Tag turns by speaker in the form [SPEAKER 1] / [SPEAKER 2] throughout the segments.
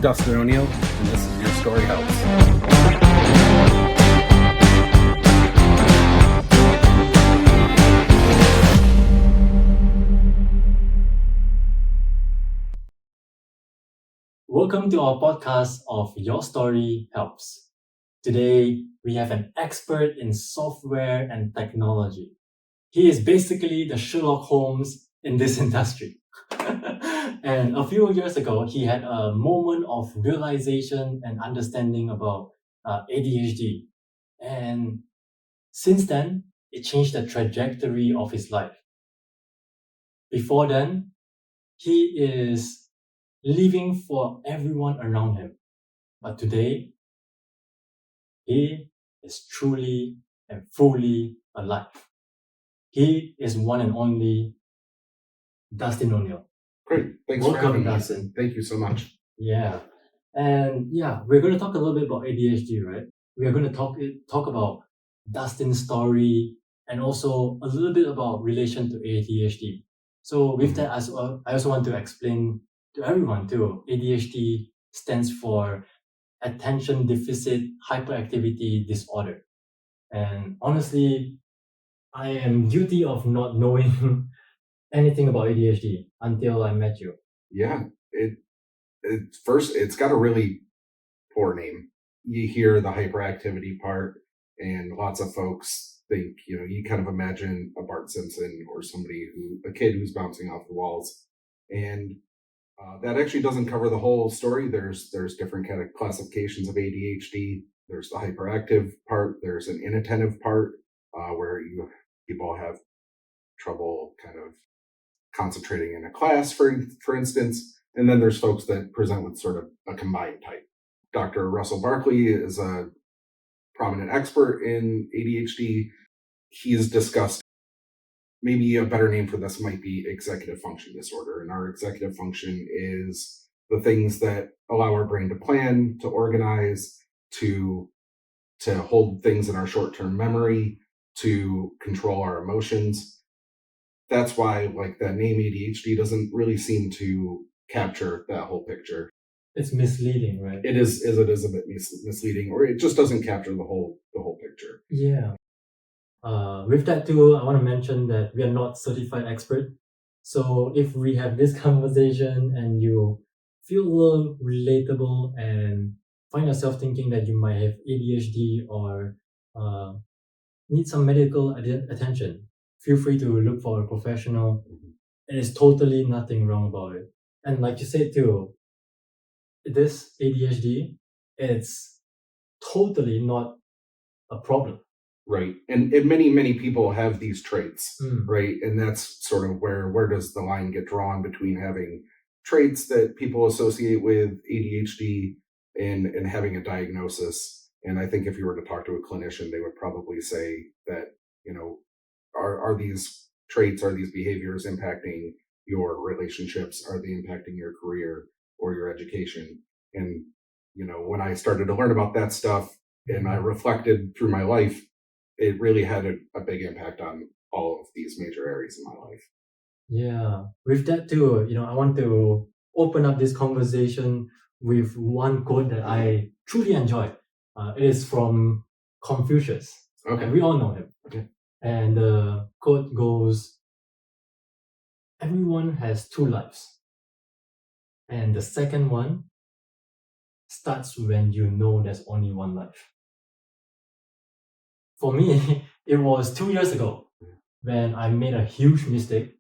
[SPEAKER 1] Dustin O'Neil, and this is Your Story Helps.
[SPEAKER 2] Welcome to our podcast of Your Story Helps. Today, we have an expert in software and technology. He is basically the Sherlock Holmes in this industry. And a few years ago, he had a moment of realization and understanding about ADHD. And since then, it changed the trajectory of his life. Before then, he is living for everyone around him. But today, he is truly and fully alive. He is one and only Dustin O'Neil.
[SPEAKER 3] Great. Thanks
[SPEAKER 2] Welcome,
[SPEAKER 3] for having me.
[SPEAKER 2] Dustin.
[SPEAKER 3] Thank you so much.
[SPEAKER 2] Yeah. And yeah, we're going to talk a little bit about ADHD, right? We are going to talk about Dustin's story and also a little bit about relation to ADHD. So with that, I also want to explain to everyone too, ADHD stands for Attention Deficit Hyperactivity Disorder. And honestly, I am guilty of not knowing anything about ADHD until I met you.
[SPEAKER 3] Yeah. It's got a really poor name. You hear the hyperactivity part, and lots of folks think, you kind of imagine a Bart Simpson or a kid who's bouncing off the walls. And that actually doesn't cover the whole story. There's different kind of classifications of ADHD. There's the hyperactive part. There's an inattentive part where people have trouble kind of concentrating in a class, for instance. And then there's folks that present with sort of a combined type. Dr. Russell Barkley is a prominent expert in ADHD. He's discussed maybe a better name for this might be executive function disorder. And our executive function is the things that allow our brain to plan, to organize, to hold things in our short-term memory, to control our emotions. That's why the name ADHD doesn't really seem to capture that whole picture.
[SPEAKER 2] It's misleading, right?
[SPEAKER 3] It is a bit misleading, or it just doesn't capture the whole picture.
[SPEAKER 2] Yeah. With that too, I want to mention that we are not certified expert. So if we have this conversation and you feel a little relatable and find yourself thinking that you might have ADHD or need some medical attention, feel free to look for a professional. There is totally nothing wrong about it. And like you said too, this ADHD, it's totally not a problem.
[SPEAKER 3] Right. And many people have these traits, right? And that's sort of where does the line get drawn between having traits that people associate with ADHD and having a diagnosis. And I think if you were to talk to a clinician, they would probably say that, are these traits, are these behaviors impacting your relationships? Are they impacting your career or your education? And, when I started to learn about that stuff and I reflected through my life, it really had a big impact on all of these major areas in my life.
[SPEAKER 2] Yeah. With that too, I want to open up this conversation with one quote that I truly enjoy. It is from Confucius.
[SPEAKER 3] Okay.
[SPEAKER 2] And we all know him.
[SPEAKER 3] Okay.
[SPEAKER 2] And the quote goes, "Everyone has two lives. And the second one starts when you know there's only one life." For me, it was 2 years ago when I made a huge mistake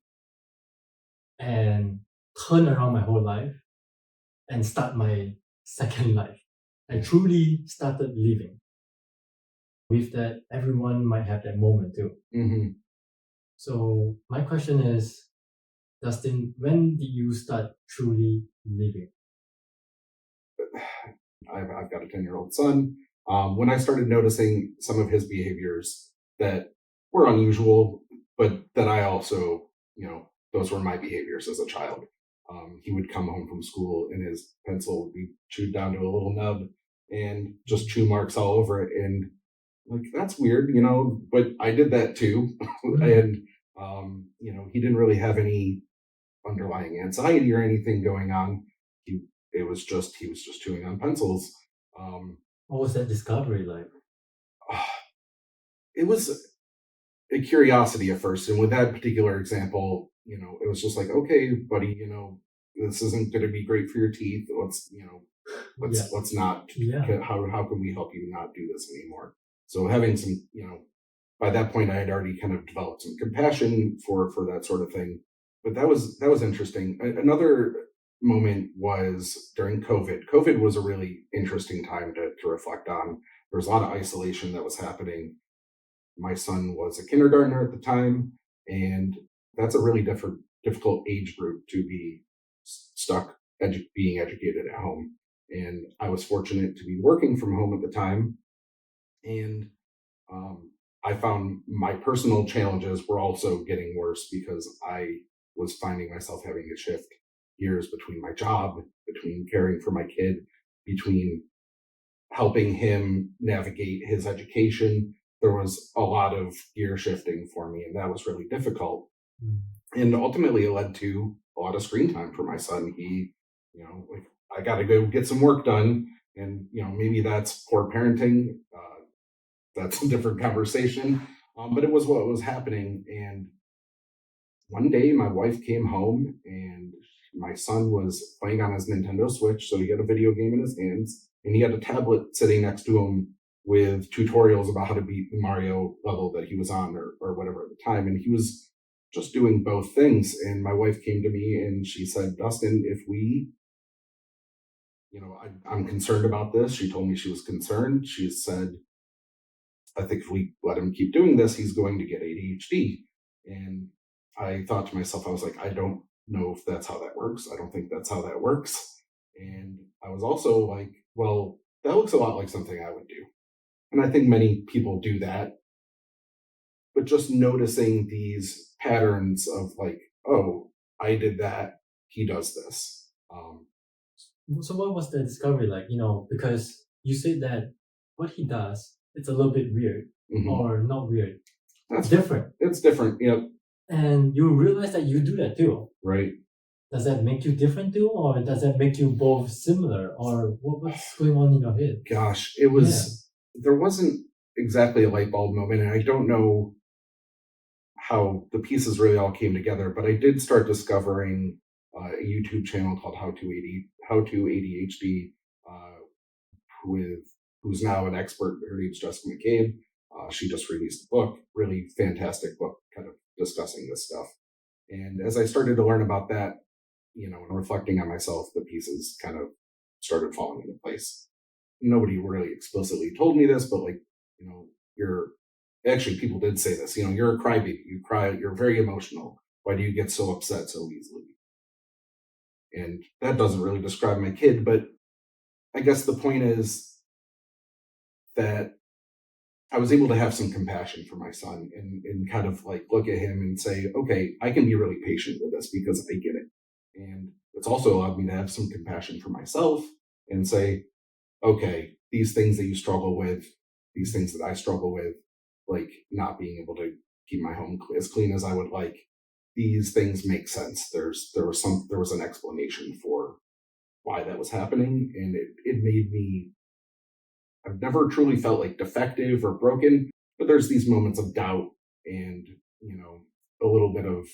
[SPEAKER 2] and turned around my whole life and start my second life. I truly started living. With that, everyone might have that moment too.
[SPEAKER 3] Mm-hmm.
[SPEAKER 2] So my question is, Dustin, when did you start truly living?
[SPEAKER 3] I've got a 10-year-old son. When I started noticing some of his behaviors that were unusual, but that I also, those were my behaviors as a child. He would come home from school and his pencil would be chewed down to a little nub and just chew marks all over it. And that's weird, but I did that too. And, he didn't really have any underlying anxiety or anything going on. He he was just chewing on pencils.
[SPEAKER 2] What was that discovery like?
[SPEAKER 3] It was a curiosity at first, and with that particular example, it was just like, okay, buddy, this isn't going to be great for your teeth. Let's not.
[SPEAKER 2] Yeah.
[SPEAKER 3] How can we help you not do this anymore? So having some, by that point, I had already kind of developed some compassion for that sort of thing. But that was interesting. Another moment was during COVID. COVID was a really interesting time to reflect on. There was a lot of isolation that was happening. My son was a kindergartner at the time, and that's a really difficult age group to be stuck being educated at home. And I was fortunate to be working from home at the time, and I found my personal challenges were also getting worse because I was finding myself having to shift gears between my job, between caring for my kid, between helping him navigate his education. There was a lot of gear shifting for me, and that was really difficult.
[SPEAKER 2] Mm.
[SPEAKER 3] And ultimately, it led to a lot of screen time for my son. He, like, I got to go get some work done, and maybe that's poor parenting. That's a different conversation. But it was what was happening. And one day, my wife came home, and my son was playing on his Nintendo Switch, so he had a video game in his hands, and he had a tablet sitting next to him with tutorials about how to beat the Mario level that he was on, or whatever at the time. And he was just doing both things. And my wife came to me and she said, Dustin, if we, I'm concerned about this. She told me she was concerned. She said, I think if we let him keep doing this, he's going to get ADHD. And I thought to myself, I was like, I don't know if that's how that works. I don't think that's how that works. And I was also like, well, that looks a lot like something I would do. And I think many people do that. But just noticing these patterns of like, oh, I did that, he does this.
[SPEAKER 2] So what was the discovery like? Because you said that what he does, it's a little bit weird,
[SPEAKER 3] Mhm.
[SPEAKER 2] or not weird.
[SPEAKER 3] That's
[SPEAKER 2] different.
[SPEAKER 3] It's different, yep.
[SPEAKER 2] And you realize that you do that too.
[SPEAKER 3] Right.
[SPEAKER 2] Does that make you different too, or does that make you both similar, or what's going on in your head?
[SPEAKER 3] Gosh, it was, there wasn't exactly a light bulb moment, and I don't know how the pieces really all came together, but I did start discovering a YouTube channel called How to ADHD, who's now an expert. Her name's Justin McCabe. She just released a book, really fantastic book, kind of discussing this stuff. And as I started to learn about that, and reflecting on myself, the pieces kind of started falling into place. Nobody really explicitly told me this, but people did say this, you're a crybaby, you cry, you're very emotional. Why do you get so upset so easily? And that doesn't really describe my kid, but I guess the point is that I was able to have some compassion for my son and kind of like look at him and say, okay, I can be really patient with this because I get it. And it's also allowed me to have some compassion for myself and say, okay, these things that you struggle with, these things that I struggle with, like not being able to keep my home as clean as I would like, these things make sense. There was an explanation for why that was happening, and it made me, I've never truly felt like defective or broken, but there's these moments of doubt and, a little bit of,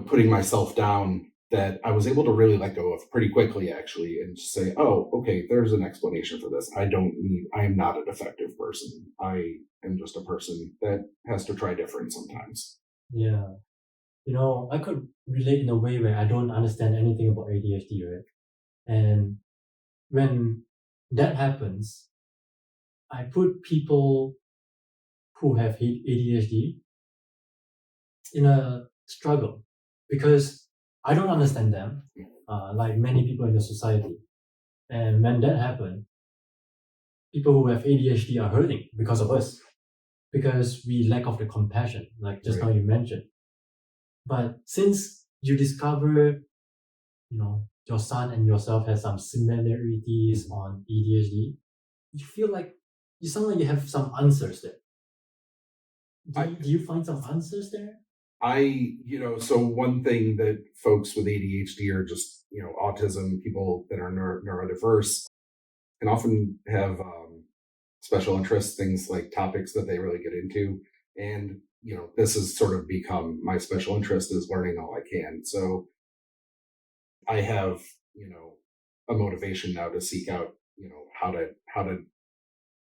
[SPEAKER 3] putting myself down that I was able to really let go of pretty quickly, actually, and just say, oh, okay, there's an explanation for this. I am not a defective person. I am just a person that has to try different sometimes.
[SPEAKER 2] Yeah. I could relate in a way where I don't understand anything about ADHD, right? And when that happens, I put people who have ADHD in a struggle because I don't understand them, like many people in the society. And when that happens, people who have ADHD are hurting because of us, because we lack of the compassion, like just now you mentioned. But since you discover, your son and yourself has some similarities on ADHD, you sound like you have some answers there. Do you find some answers there?
[SPEAKER 3] So one thing that folks with ADHD or just, autism, people that are neurodiverse can often have special interests, things like topics that they really get into. And, this has sort of become my special interest is learning all I can. So I have, a motivation now to seek out, how to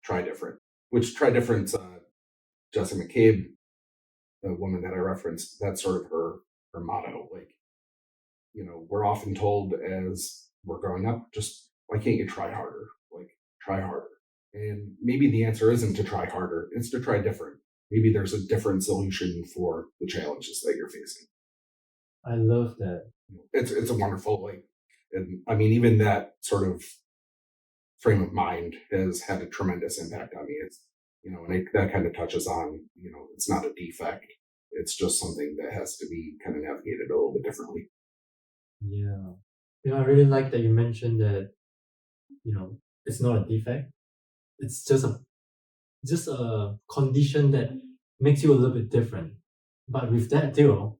[SPEAKER 3] try different, which try different, Jesse McCabe, the woman that I referenced, that's sort of her motto. Like, we're often told as we're growing up, just why can't you try harder? Like, try harder. And maybe the answer isn't to try harder, it's to try different. Maybe there's a different solution for the challenges that you're facing.
[SPEAKER 2] I love that.
[SPEAKER 3] It's a wonderful, like, and I mean, even that sort of frame of mind has had a tremendous impact on me. It's, that kind of touches on, it's not a defect. It's just something that has to be kind of navigated a little bit differently.
[SPEAKER 2] Yeah. I really like that you mentioned that, it's not a defect. It's just a condition that makes you a little bit different. But with that too,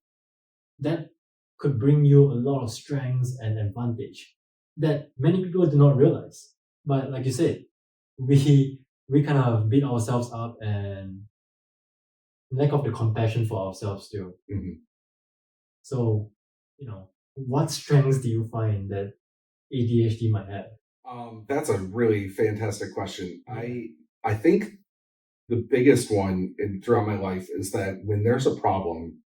[SPEAKER 2] that could bring you a lot of strengths and advantage that many people do not realize. But like you said, we kind of beat ourselves up and lack of the compassion for ourselves too.
[SPEAKER 3] Mhm.
[SPEAKER 2] So, what strengths do you find that ADHD might have?
[SPEAKER 3] That's a really fantastic question. I think the biggest one throughout my life is that when there's a problem,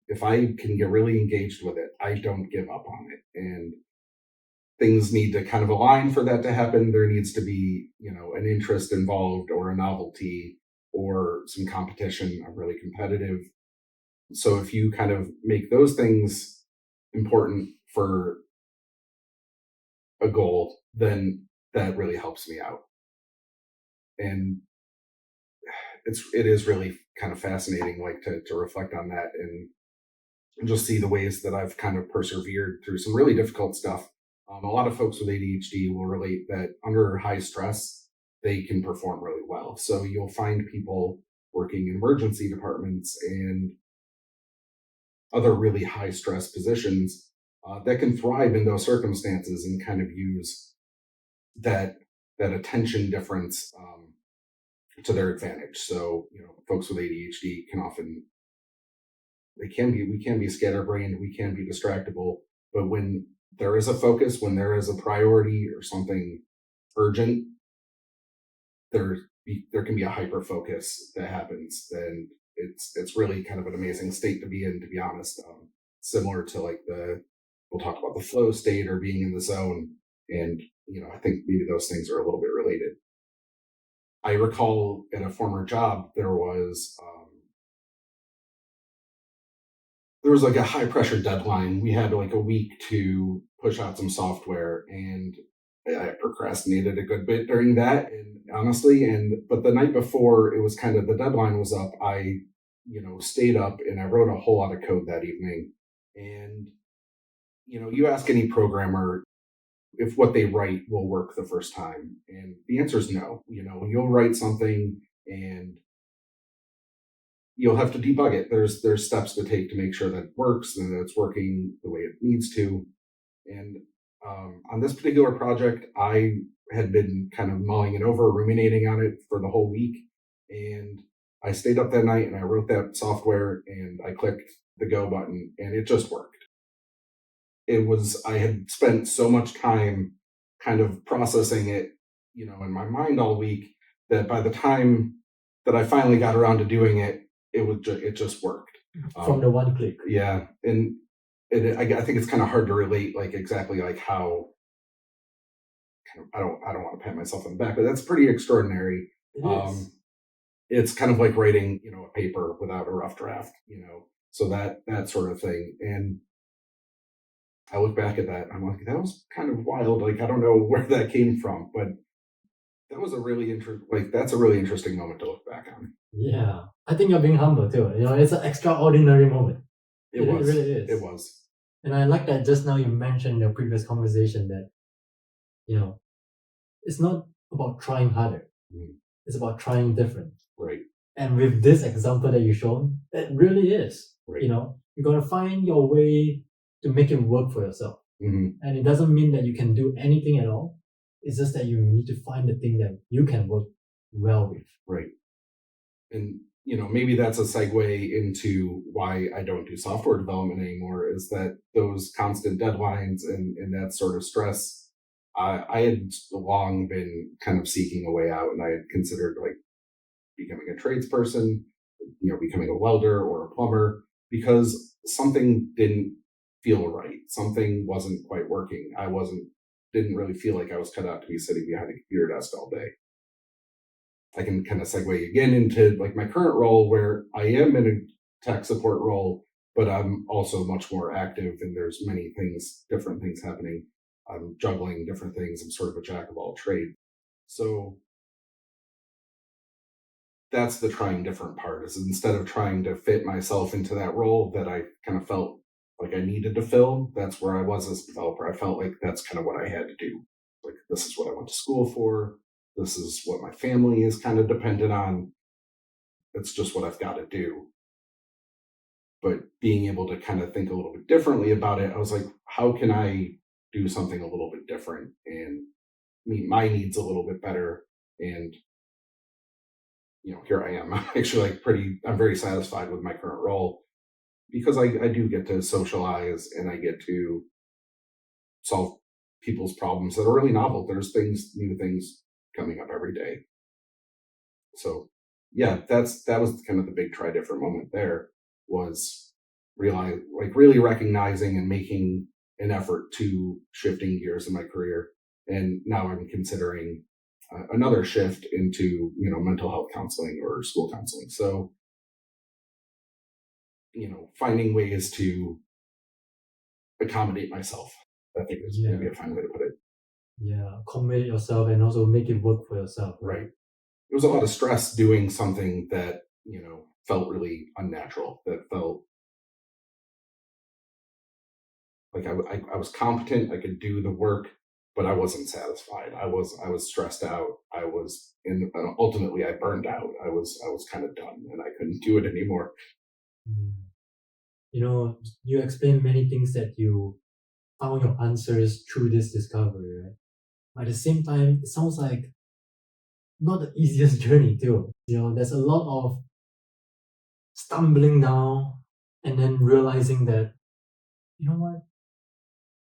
[SPEAKER 3] if I can get really engaged with it, I don't give up on it. And things need to kind of align for that to happen. There needs to be, an interest involved or a novelty or some competition. I'm really competitive. So if you kind of make those things important for a goal, then that really helps me out. And it is really kind of fascinating, like to reflect on that and just see the ways that I've kind of persevered through some really difficult stuff. A lot of folks with ADHD will relate that under high stress, they can perform really well. So you'll find people working in emergency departments and other really high stress positions that can thrive in those circumstances and kind of use that attention difference to their advantage. So folks with ADHD can often we can be scatterbrained, we can be distractible, but when there is a focus, when there is a priority or something urgent, there can be a hyper focus that happens. And it's really kind of an amazing state to be in, to be honest. Similar to like we'll talk about the flow state or being in the zone, and I think maybe those things are a little bit related. I recall in a former job there was like a high pressure deadline. We had like a week to push out some software, and I procrastinated a good bit during that. And honestly, but the night before it was kind of the deadline was up, I stayed up and I wrote a whole lot of code that evening. And you ask any programmer if what they write will work the first time, and the answer is no. You'll write something and you'll have to debug it. There's steps to take to make sure that it works and that it's working the way it needs to. And on this particular project, I had been kind of mulling it over, ruminating on it for the whole week. And I stayed up that night and I wrote that software and I clicked the go button and it just worked. I had spent so much time kind of processing it, in my mind all week, that by the time that I finally got around to doing it, it just worked.
[SPEAKER 2] From the one click.
[SPEAKER 3] Yeah. And I think it's kind of hard to relate, like exactly like how I don't want to pat myself on the back, but that's pretty extraordinary.
[SPEAKER 2] It is.
[SPEAKER 3] It's kind of like writing, a paper without a rough draft, so that sort of thing. And I look back at that, I'm like, that was kind of wild. Like, I don't know where that came from, but that was that's a really interesting moment to look back on.
[SPEAKER 2] Yeah. I think you're being humble too. It's an extraordinary moment.
[SPEAKER 3] It was.
[SPEAKER 2] It really is.
[SPEAKER 3] It was.
[SPEAKER 2] And I like that just now you mentioned in your previous conversation that, it's not about trying harder. It's about trying different.
[SPEAKER 3] Right.
[SPEAKER 2] And with this example that you've shown, it really is.
[SPEAKER 3] Right.
[SPEAKER 2] You gotta find your way to make it work for yourself.
[SPEAKER 3] Mhm.
[SPEAKER 2] And it doesn't mean that you can do anything at all. It's just that you need to find the thing that you can work well with.
[SPEAKER 3] Right. And maybe that's a segue into why I don't do software development anymore, is that those constant deadlines and that sort of stress. I had long been kind of seeking a way out, and I had considered like becoming a tradesperson, becoming a welder or a plumber, because something didn't feel right. Something wasn't quite working. Didn't really feel like I was cut out to be sitting behind a computer desk all day. I can kind of segue again into like my current role, where I am in a tech support role, but I'm also much more active, and there's many things, different things happening. I'm juggling different things. I'm sort of a jack of all trades. So that's the trying different part, is instead of trying to fit myself into that role that I kind of felt like I needed to fill, that's where I was as a developer. I felt like that's kind of what I had to do. Like, this is what I went to school for. This is what my family is kind of dependent on. It's just what I've got to do. But being able to kind of think a little bit differently about it, I was like, how can I do something a little bit different and meet my needs a little bit better? And here I am. I'm very satisfied with my current role, because I do get to socialize and I get to solve people's problems that are really novel. There's new things coming up every day. So yeah, that was kind of the big try different moment there, was really recognizing and making an effort to shifting gears in my career. And now I'm considering another shift into mental health counseling or school counseling. So finding ways to accommodate myself, I think, is maybe a fine way to put it.
[SPEAKER 2] Yeah, accommodate yourself and also make it work for yourself.
[SPEAKER 3] Right. There was a lot of stress doing something that felt really unnatural, that felt like I was competent, I could do the work, but I wasn't satisfied. I was stressed out. And ultimately I burned out. I was kind of done, and I couldn't do it anymore.
[SPEAKER 2] You explain many things that you found your answers through this discovery, right? But at the same time, it sounds like not the easiest journey too. There's a lot of stumbling down and then realizing that, you know what,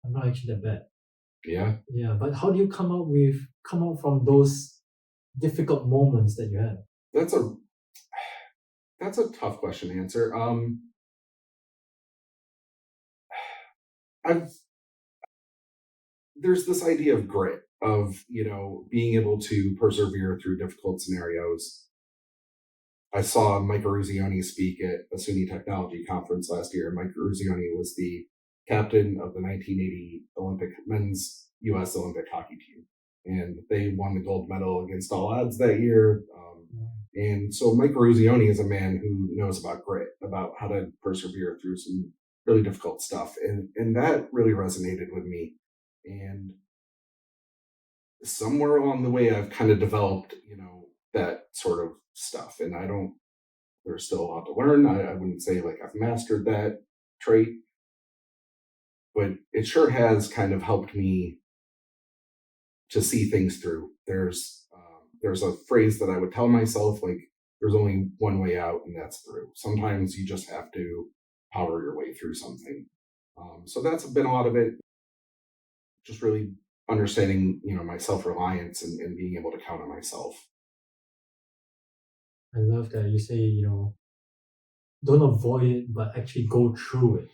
[SPEAKER 2] I'm not actually that bad.
[SPEAKER 3] Yeah.
[SPEAKER 2] Yeah, but how do you come out from those difficult moments that you had?
[SPEAKER 3] That's a tough question to answer. There's this idea of grit, of being able to persevere through difficult scenarios. I saw Mike Eruzione speak at a SUNY Technology conference last year. Mike Eruzione was the captain of the 1980 Olympic men's U.S. Olympic hockey team, and they won the gold medal against all odds that year. And so Mike Eruzione is a man who knows about grit, about how to persevere through some really difficult stuff, and that really resonated with me. And somewhere along the way, I've kind of developed, that sort of stuff. And there's still a lot to learn. I wouldn't say like I've mastered that trait, but it sure has kind of helped me to see things through. There's a phrase that I would tell myself, like, there's only one way out, and that's through. Sometimes you just have to power your way through something. So that's been a lot of it. Just really understanding, my self-reliance and being able to count on myself.
[SPEAKER 2] I love that you say, don't avoid it, but actually go through it.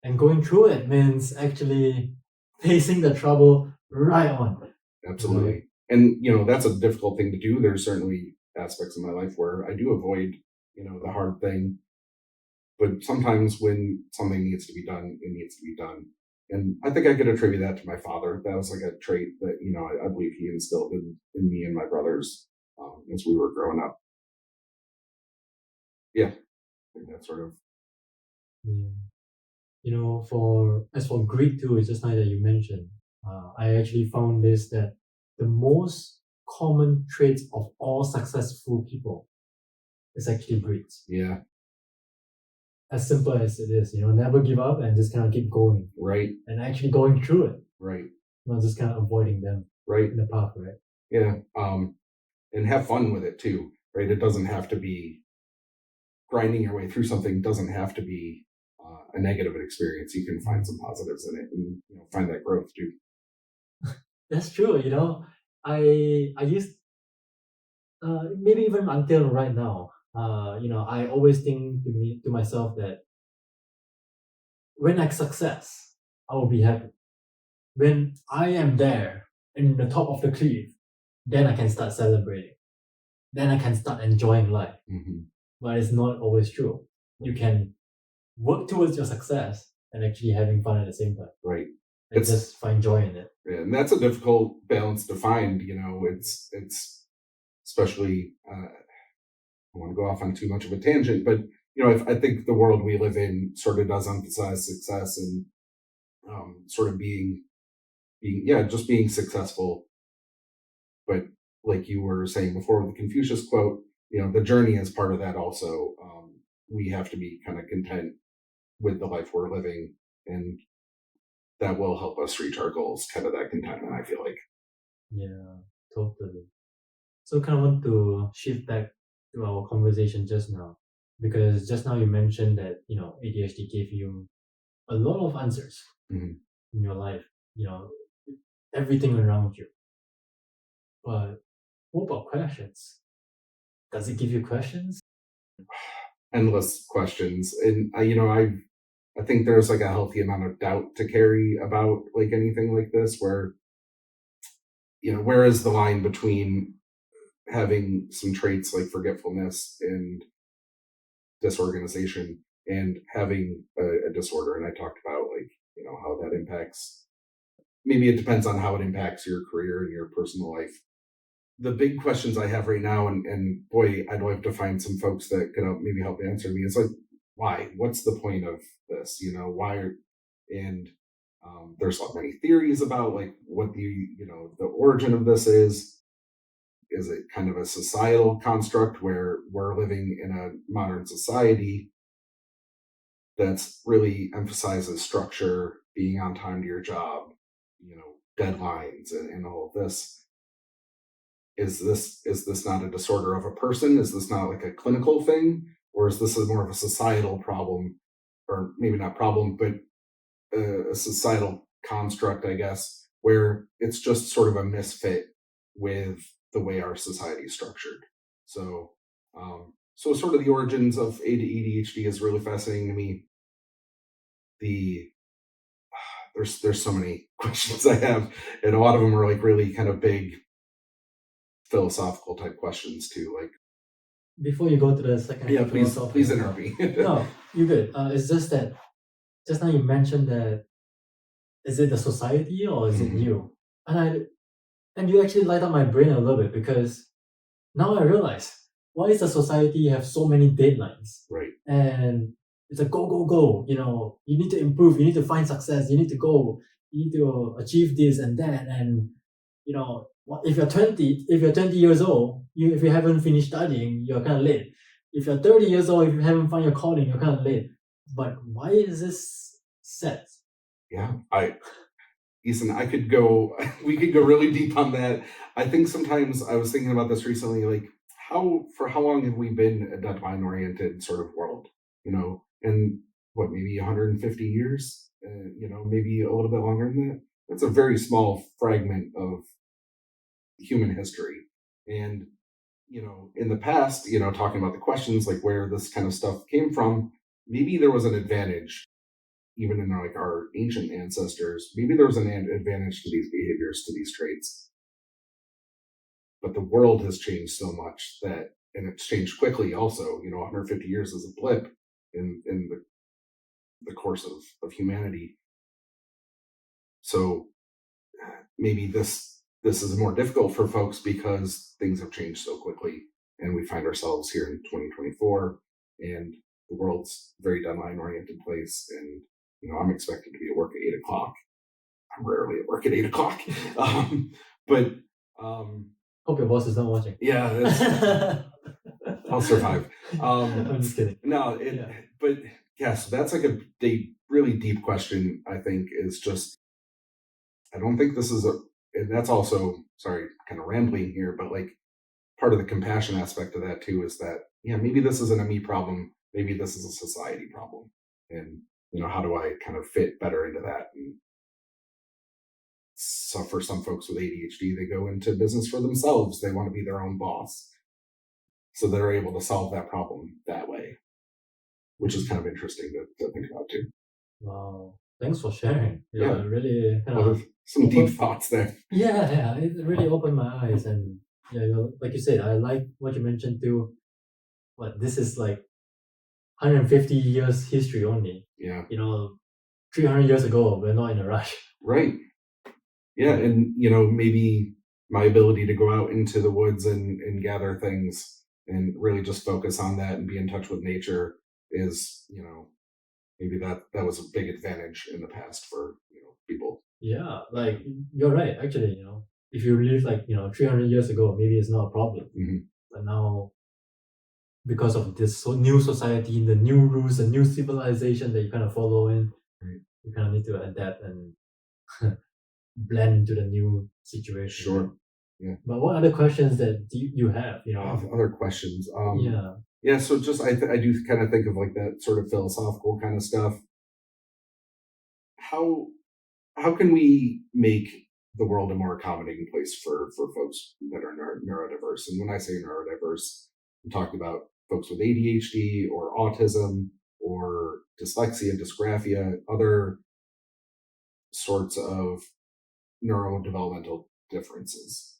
[SPEAKER 2] And going through it means actually facing the trouble right on.
[SPEAKER 3] Absolutely. And, that's a difficult thing to do. There's certainly aspects of my life where I do avoid, the hard thing. But sometimes when something needs to be done, it needs to be done. And I think I could attribute that to my father. That was like a trait that, I believe he instilled in me and my brothers as we were growing up. Yeah. I think that's sort of.
[SPEAKER 2] Yeah. As for grit too, it's just like that you mentioned. I actually found this, that the most common traits of all successful people is actually grit.
[SPEAKER 3] Yeah.
[SPEAKER 2] as simple as it is, never give up and just kind of keep going
[SPEAKER 3] Right.
[SPEAKER 2] and actually going through it,
[SPEAKER 3] Right.
[SPEAKER 2] not just kind of avoiding them
[SPEAKER 3] Right.
[SPEAKER 2] in the path, right?
[SPEAKER 3] Yeah. And have fun with it too, right? It doesn't have to be grinding your way through something doesn't have to be a negative experience. You can find some positives in it and find that growth too.
[SPEAKER 2] That's true. I used maybe even until right now. I always think to myself that when I success, I will be happy. When I am there in the top of the cliff, then I can start celebrating. Then I can start enjoying life.
[SPEAKER 3] Mm-hmm.
[SPEAKER 2] But it's not always true. You can work towards your success and actually having fun at the same time.
[SPEAKER 3] Right.
[SPEAKER 2] And just find joy in it.
[SPEAKER 3] And that's a difficult balance to find. It's especially. I don't want to go off on too much of a tangent, but I think the world we live in sort of does emphasize success and sort of being just being successful. But like you were saying before with the Confucius quote, the journey is part of that also. We have to be kind of content with the life we're living, and that will help us reach our goals, kind of that contentment, I feel like.
[SPEAKER 2] Yeah, totally. So kind of want to shift back to our conversation just now, because just now you mentioned that, ADHD gave you a lot of answers
[SPEAKER 3] Mhm.
[SPEAKER 2] in your life, everything around you. But what about questions? Does it give you questions?
[SPEAKER 3] Endless questions. And, I think there's like a healthy amount of doubt to carry about like anything like this, where, where is the line between having some traits like forgetfulness and disorganization and having a disorder? And I talked about like, how that impacts, maybe it depends on how it impacts your career and your personal life. The big questions I have right now, and boy, I'd like to find some folks that could maybe help answer me. It's like, why? What's the point of this? Why? And there's so many theories about like what the origin of this is. Is it kind of a societal construct where we're living in a modern society that's really emphasizes structure, being on time to your job, deadlines, and all of this? Is this not a disorder of a person? Is this not like a clinical thing, or is this more of a societal problem, or maybe not problem, but a societal construct, I guess, where it's just sort of a misfit with the way our society is structured. So, sort of the origins of ADHD is really fascinating to me. There's so many questions I have, and a lot of them are like really kind of big philosophical type questions too. Like,
[SPEAKER 2] before you go to the second,
[SPEAKER 3] yeah, please interrupt me.
[SPEAKER 2] No, you're good. It's just that just now you mentioned that is it the society or is it you? And you actually light up my brain a little bit, because now I realize why is the society have so many deadlines?
[SPEAKER 3] Right.
[SPEAKER 2] And it's a go, go, go. You need to improve, you need to find success, you need to go, you need to achieve this and that. And if you're 20 years old, if you haven't finished studying, you're kind of late. If you're 30 years old, if you haven't found your calling, you're kind of late. But why is this set?
[SPEAKER 3] Yeah, Ethan, we could go really deep on that. I think sometimes I was thinking about this recently, like for how long have we been a deadline oriented sort of world, and what, maybe 150 years, maybe a little bit longer than that. That's a very small fragment of human history. And, in the past, talking about the questions, like where this kind of stuff came from, maybe there was an advantage even in like our ancient ancestors. Maybe there was an advantage to these behaviors, to these traits. But the world has changed so much and it's changed quickly also. 150 years is a blip in the course of humanity. So maybe this is more difficult for folks because things have changed so quickly, and we find ourselves here in 2024, and the world's a very deadline oriented place. And I'm expected to be at work at 8:00. I'm rarely at work at 8:00. But
[SPEAKER 2] hope your boss is not watching.
[SPEAKER 3] Yeah, I'll survive.
[SPEAKER 2] I'm just kidding.
[SPEAKER 3] No,
[SPEAKER 2] Yeah.
[SPEAKER 3] But Yeah, so that's like a really deep question. I think is just I don't think this is a, and that's also sorry, kind of rambling here, but like part of the compassion aspect of that too is that yeah, maybe this isn't a me problem, maybe this is a society problem, and how do I kind of fit better into that? And so for some folks with ADHD, they go into business for themselves. They want to be their own boss, so they're able to solve that problem that way, which is kind of interesting to think about too.
[SPEAKER 2] Wow. Thanks for sharing.
[SPEAKER 3] Yeah.
[SPEAKER 2] Really kind
[SPEAKER 3] Well,
[SPEAKER 2] of
[SPEAKER 3] there's some deep
[SPEAKER 2] open.
[SPEAKER 3] thoughts there.
[SPEAKER 2] Yeah, it really opened my eyes, and like you said, I like what you mentioned too. What this is like 150 years history only.
[SPEAKER 3] Yeah.
[SPEAKER 2] 300 years ago, we're not in a rush.
[SPEAKER 3] Right. Yeah, and maybe my ability to go out into the woods and gather things and really just focus on that and be in touch with nature is, maybe that was a big advantage in the past for, people.
[SPEAKER 2] Yeah, like you're right. Actually, if you live like 300 years ago, maybe it's not a problem.
[SPEAKER 3] Mhm.
[SPEAKER 2] But now, because of this new society, the new rules, the new civilization that you kind of follow in,
[SPEAKER 3] Right.
[SPEAKER 2] you kind of need to adapt and blend into the new situation.
[SPEAKER 3] Sure.
[SPEAKER 2] right?
[SPEAKER 3] Yeah.
[SPEAKER 2] But what other questions that do you have?
[SPEAKER 3] I have other questions.
[SPEAKER 2] Yeah.
[SPEAKER 3] Yeah, so just I do kind of think of like that sort of philosophical kind of stuff. How how can we make the world a more accommodating place for folks that are neurodiverse? And when I say neurodiverse, I'm talking about folks with ADHD or autism or dyslexia, dysgraphia, other sorts of neurodevelopmental differences.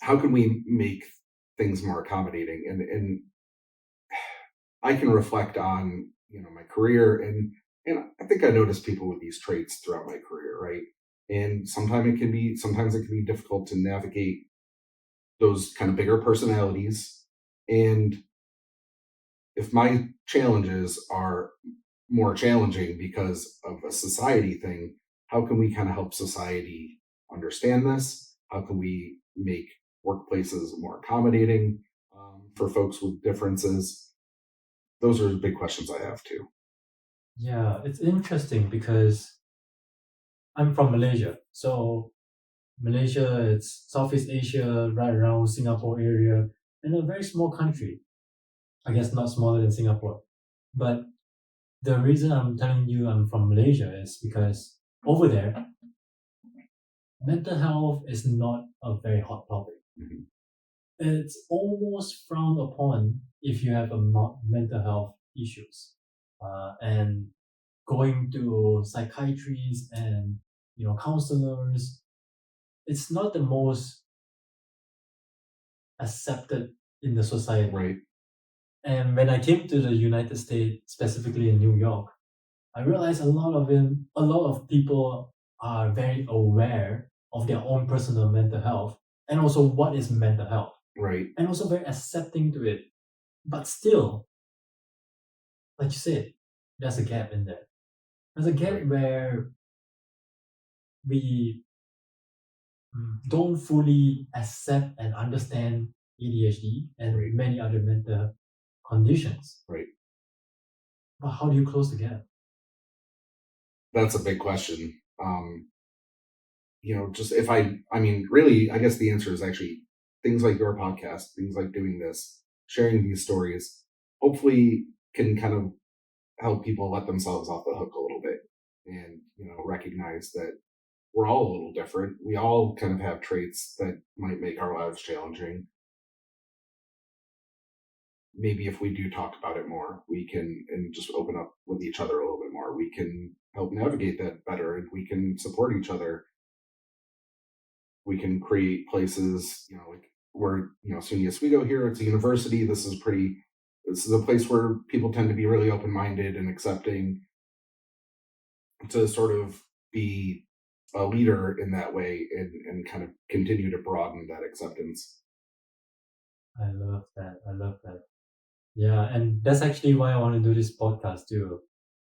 [SPEAKER 3] How can we make things more accommodating? And I can reflect on my career, and I think I noticed people with these traits throughout my career, right? And sometimes it can be difficult to navigate those kind of bigger personalities. And if my challenges are more challenging because of a society thing, how can we kind of help society understand this? How can we make workplaces more accommodating for folks with differences? Those are big questions I have too.
[SPEAKER 2] Yeah, it's interesting because I'm from Malaysia. So Malaysia, it's Southeast Asia, right around Singapore area, and a very small country. I guess not smaller than Singapore. But the reason I'm telling you I'm from Malaysia is because over there, mental health is not a very hot topic.
[SPEAKER 3] Mhm.
[SPEAKER 2] It's almost frowned upon if you have a mental health issues. And going to psychiatrists and counselors, it's not the most accepted in the society.
[SPEAKER 3] Right.
[SPEAKER 2] And when I came to the United States, specifically in New York, I realized a lot of people are very aware of their own personal mental health and also what is mental health,
[SPEAKER 3] Right.
[SPEAKER 2] and also very accepting to it. But still, like you said, there's a gap in there. There's a gap
[SPEAKER 3] Right.
[SPEAKER 2] where we don't fully accept and understand ADHD and
[SPEAKER 3] Right.
[SPEAKER 2] many other mental conditions.
[SPEAKER 3] Right.
[SPEAKER 2] But how do you close the gap?
[SPEAKER 3] That's a big question. Just if I mean, really, I guess the answer is actually things like your podcast, things like doing this, sharing these stories, hopefully can kind of help people let themselves off the hook a little bit and, recognize that we're all a little different. We all kind of have traits that might make our lives challenging. Maybe if we do talk about it more, we can, and just open up with each other a little bit more, we can help navigate that better and we can support each other. We can create places, like where, SUNY Oswego here, it's a university. This is a place where people tend to be really open-minded and accepting, to sort of be a leader in that way and kind of continue to broaden that acceptance.
[SPEAKER 2] I love that. I love that. Yeah, and that's actually why I want to do this podcast too,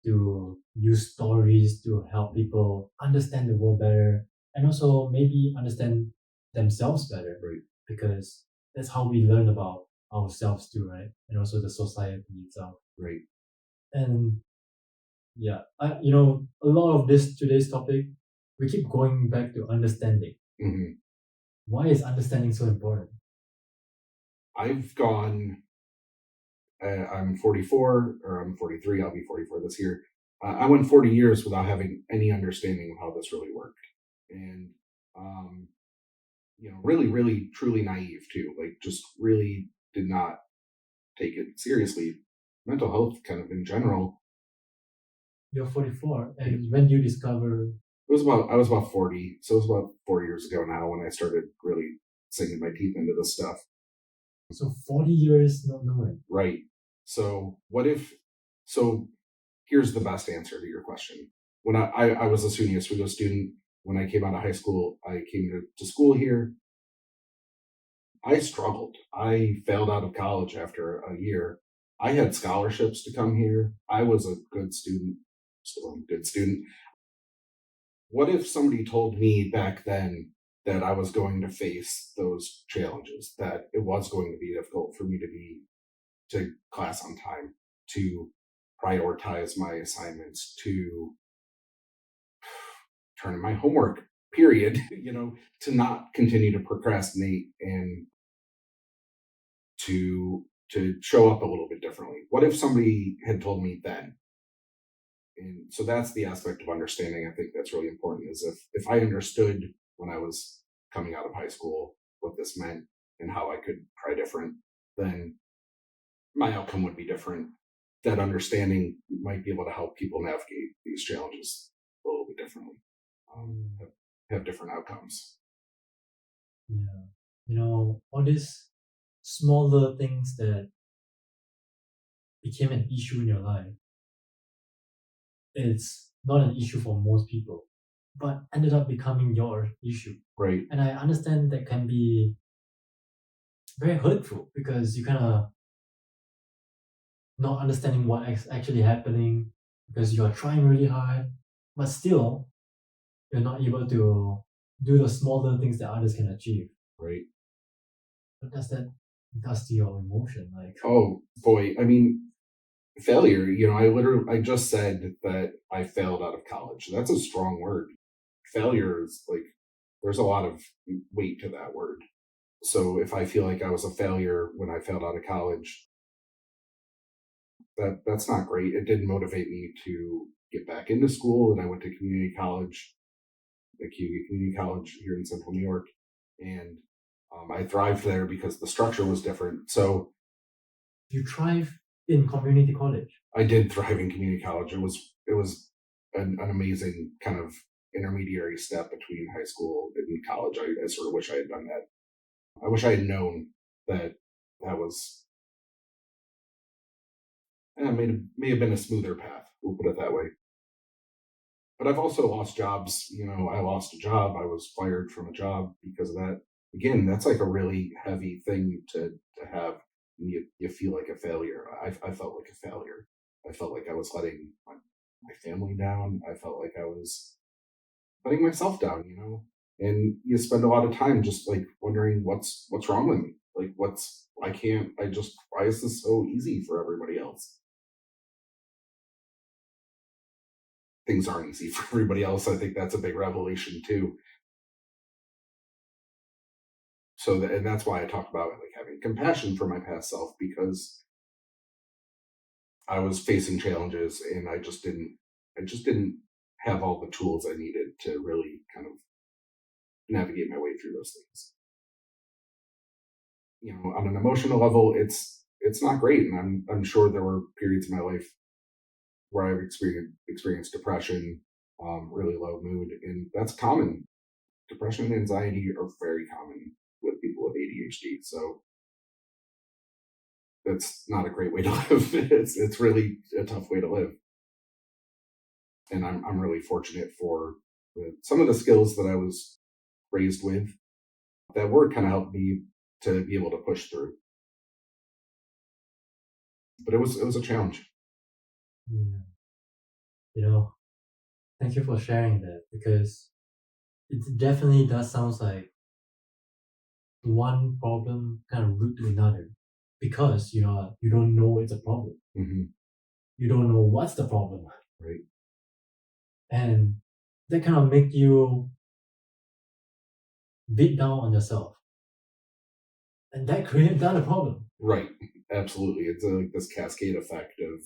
[SPEAKER 2] to use stories to help people understand the world better and also maybe understand themselves better,
[SPEAKER 3] Right.
[SPEAKER 2] because that's how we learn about ourselves too, right? And also the society itself.
[SPEAKER 3] Right.
[SPEAKER 2] And yeah, a lot of today's topic, we keep going back to understanding.
[SPEAKER 3] Mhm.
[SPEAKER 2] Why is understanding so important?
[SPEAKER 3] I've gone. I'm 44, or I'm 43. I'll be 44 this year. I went 40 years without having any understanding of how this really worked, and um, really, really, truly naive too. Like, just really did not take it seriously. Mental health, kind of in general.
[SPEAKER 2] You're 44,
[SPEAKER 3] It
[SPEAKER 2] and when you discover,
[SPEAKER 3] I was about 40, so it was about 4 years ago now when I started really sinking my teeth into this stuff.
[SPEAKER 2] so 40 years not knowing.
[SPEAKER 3] Right. So what if? So here's the best answer to your question. When I was a SUNY Oswego student, when I came out of high school, I came to school here. I struggled. I failed out of college after a year. I had scholarships to come here. I was a good student, still a good student. What if somebody told me back then that I was going to face those challenges, that it was going to be difficult for me to class on time, to prioritize my assignments, to turn in my homework, period, to not continue to procrastinate, and to show up a little bit differently. What if somebody had told me then? And so that's the aspect of understanding. I think that's really important, is if I understood when I was coming out of high school what this meant and how I could try different, then my outcome would be different. That understanding might be able to help people navigate these challenges a little bit differently, have different outcomes.
[SPEAKER 2] Yeah. All these smaller things that became an issue in your life, it's not an issue for most people, but ended up becoming your issue.
[SPEAKER 3] Right.
[SPEAKER 2] And I understand that can be very hurtful because you kind of not understanding what actually happening because you are trying really hard, but still you're not able to do the smaller things that others can achieve.
[SPEAKER 3] Right.
[SPEAKER 2] What does that does to your emotion? Like,
[SPEAKER 3] Oh boy. I mean, failure, I just said that I failed out of college. That's a strong word. Failure is like, there's a lot of weight to that word. So if I feel like I was a failure when I failed out of college, that's not great. It didn't motivate me to get back into school. And I went to community college, the QU Community College here in Central New York, and I thrived there because the structure was different. So
[SPEAKER 2] you thrive in community college.
[SPEAKER 3] I did thrive in community college. It was an amazing kind of intermediary step between high school and college. I sort of wish I had done that. I wish I had known that that was may have been a smoother path. We'll put it that way. But I've also lost jobs. I lost a job. I was fired from a job because of that. Again, that's like a really heavy thing to have. You feel like a failure. I felt like a failure. I felt like I was letting my family down. I felt like I was letting myself down. And you spend a lot of time just like wondering what's wrong with me. Like, why is this so easy for everybody else? Things aren't easy for everybody else. I think that's a big revelation too. And that's why I talk about like having compassion for my past self, because I was facing challenges and I just didn't have all the tools I needed to really kind of navigate my way through those things. On an emotional level, it's not great, and I'm sure there were periods in my life where I've experienced depression, really low mood, and that's common. Depression and anxiety are very common with people with ADHD. So that's not a great way to live. It's really a tough way to live. And I'm really fortunate for some of the skills that I was raised with that word kind of helped me to be able to push through. But it was a challenge.
[SPEAKER 2] Yeah. Thank you for sharing that because it definitely does sound like one problem kind of root to another because you don't know it's a problem.
[SPEAKER 3] Hmm.
[SPEAKER 2] You don't know what's the problem.
[SPEAKER 3] Right.
[SPEAKER 2] And that kind of make you beat down on yourself. And that creates another problem.
[SPEAKER 3] Right. Absolutely. It's like this cascade effect of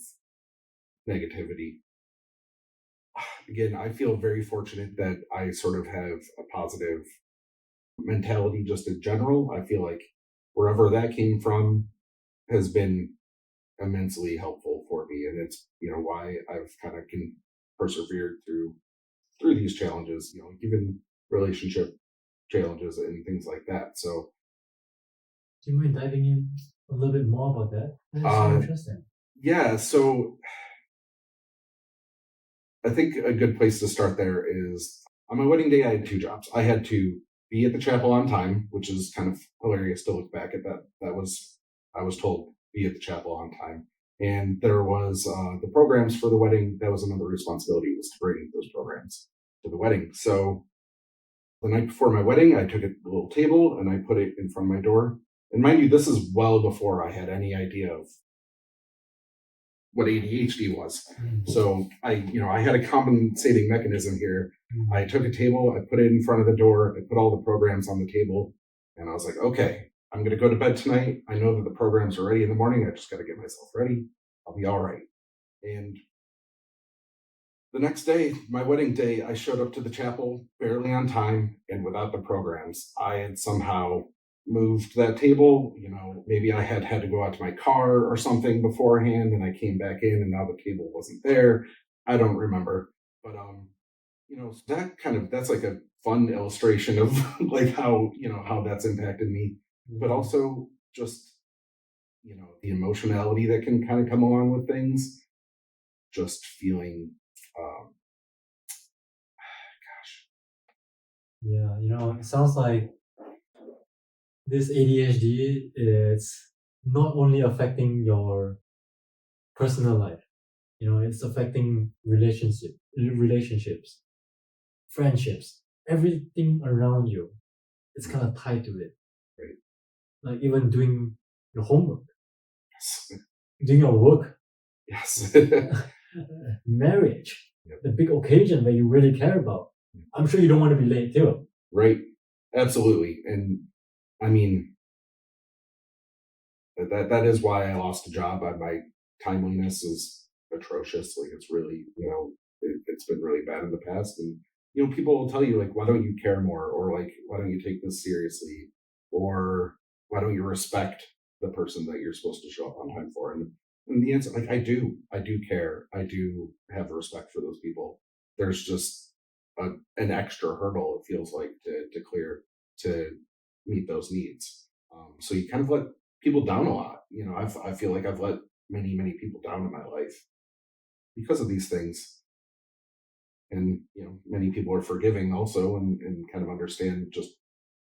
[SPEAKER 3] negativity. Again, I feel very fortunate that I sort of have a positive mentality just in general. I feel like wherever that came from has been immensely helpful for me. And it's, why I've kind of can persevered through these challenges, even relationship challenges and things like that. So
[SPEAKER 2] do you mind diving in a little bit more about that? That's so interesting.
[SPEAKER 3] Yeah, so I think a good place to start there is on my wedding day, I had two jobs. I had to be at the chapel on time, which is kind of hilarious to look back at that. I was told, be at the chapel on time. And there was the programs for the wedding. That was another responsibility, was to bring those programs to the wedding. So the night before my wedding, I took a little table and I put it in front of my door. And mind you, this is well before I had any idea of what ADHD was. So I had a compensating mechanism here. I took a table, I put it in front of the door, I put all the programs on the table, and I was like, okay, I'm going to go to bed tonight. I know that the programs are ready in the morning. I just got to get myself ready. I'll be all right. And the next day, my wedding day, I showed up to the chapel barely on time and without the programs. I had somehow moved that table. Maybe I had to go out to my car or something beforehand, and I came back in and now the table wasn't there. I don't remember. But that's like a fun illustration of like how that's impacted me, but also just the emotionality that can kind of come along with things, just feeling
[SPEAKER 2] Yeah, it sounds like this ADHD is not only affecting your personal life, it's affecting relationships, friendships, everything around you. It's kind of tied to it.
[SPEAKER 3] Right.
[SPEAKER 2] Like even doing your homework,
[SPEAKER 3] yes.
[SPEAKER 2] doing your work,
[SPEAKER 3] yes.
[SPEAKER 2] marriage,
[SPEAKER 3] Yep.
[SPEAKER 2] the big occasion that you really care about. I'm sure you don't want to be late too.
[SPEAKER 3] Right. Absolutely. And I mean, that is why I lost a job. My timeliness is atrocious. Like it's really, it's been really bad in the past. And, people will tell you like, why don't you care more? Or like, why don't you take this seriously? Or why don't you respect the person that you're supposed to show up on time for? And the answer, like, I do care. I do have respect for those people. There's just an extra hurdle, it feels like, to clear to meet those needs. So you kind of let people down a lot. I feel like I've let many, many people down in my life because of these things. And, many people are forgiving also and kind of understand just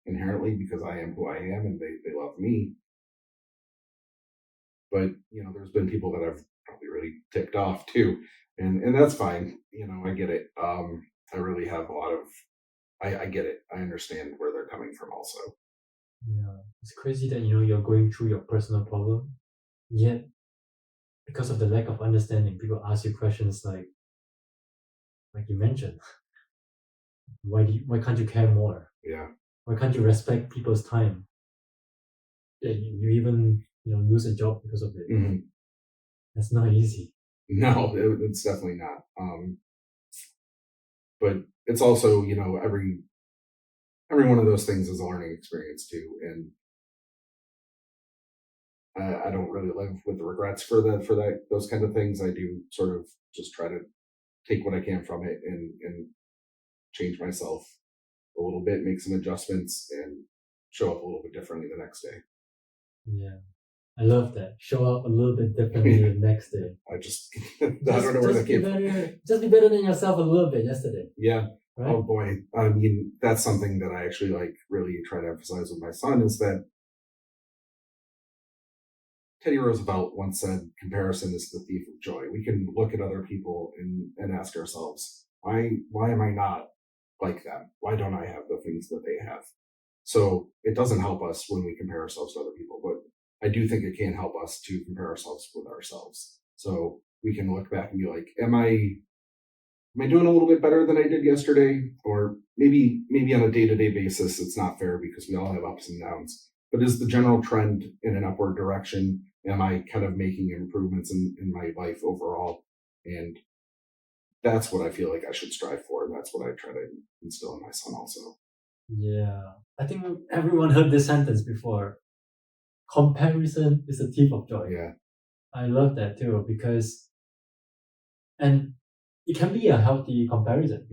[SPEAKER 3] inherently because I am who I am and they love me. But, there's been people that I've probably really ticked off too. And that's fine. I get it. I really have a lot of, I get it. I understand where they're coming from also.
[SPEAKER 2] Yeah, it's crazy that you're going through your personal problem, yet because of the lack of understanding, people ask you questions like you mentioned, why can't you care more?
[SPEAKER 3] Yeah.
[SPEAKER 2] Why can't you respect people's time? Yeah, you even lose a job because of it.
[SPEAKER 3] Mm-hmm.
[SPEAKER 2] That's not easy.
[SPEAKER 3] No, it's definitely not. But it's also every one of those things is a learning experience too, and I don't really live with regrets for those kind of things. I do sort of just try to take what I can from it and change myself a little bit, make some adjustments, and show up a little bit differently the next day.
[SPEAKER 2] Yeah, I love that. Show up a little bit differently the next day.
[SPEAKER 3] I don't know where that came from.
[SPEAKER 2] Just be better than yourself a little bit yesterday.
[SPEAKER 3] Yeah.
[SPEAKER 2] Right?
[SPEAKER 3] Oh boy. I mean, that's something that I actually really try to emphasize with my son is that Teddy Roosevelt once said, comparison is the thief of joy. We can look at other people and ask ourselves, why am I not like them? Why don't I have the things that they have? So it doesn't help us when we compare ourselves to other people, but I do think it can help us to compare ourselves with ourselves. So, we can look back and be like, am I doing a little bit better than I did yesterday? Or maybe on a day-to-day basis, it's not fair because we all have ups and downs. But is the general trend in an upward direction? Am I kind of making improvements in my life overall? And that's what I feel like I should strive for. And that's what I try to instill in my son also.
[SPEAKER 2] Yeah. I think everyone heard this sentence before. Comparison is a thief of joy.
[SPEAKER 3] Yeah.
[SPEAKER 2] I love that too because, and it can be a healthy comparison,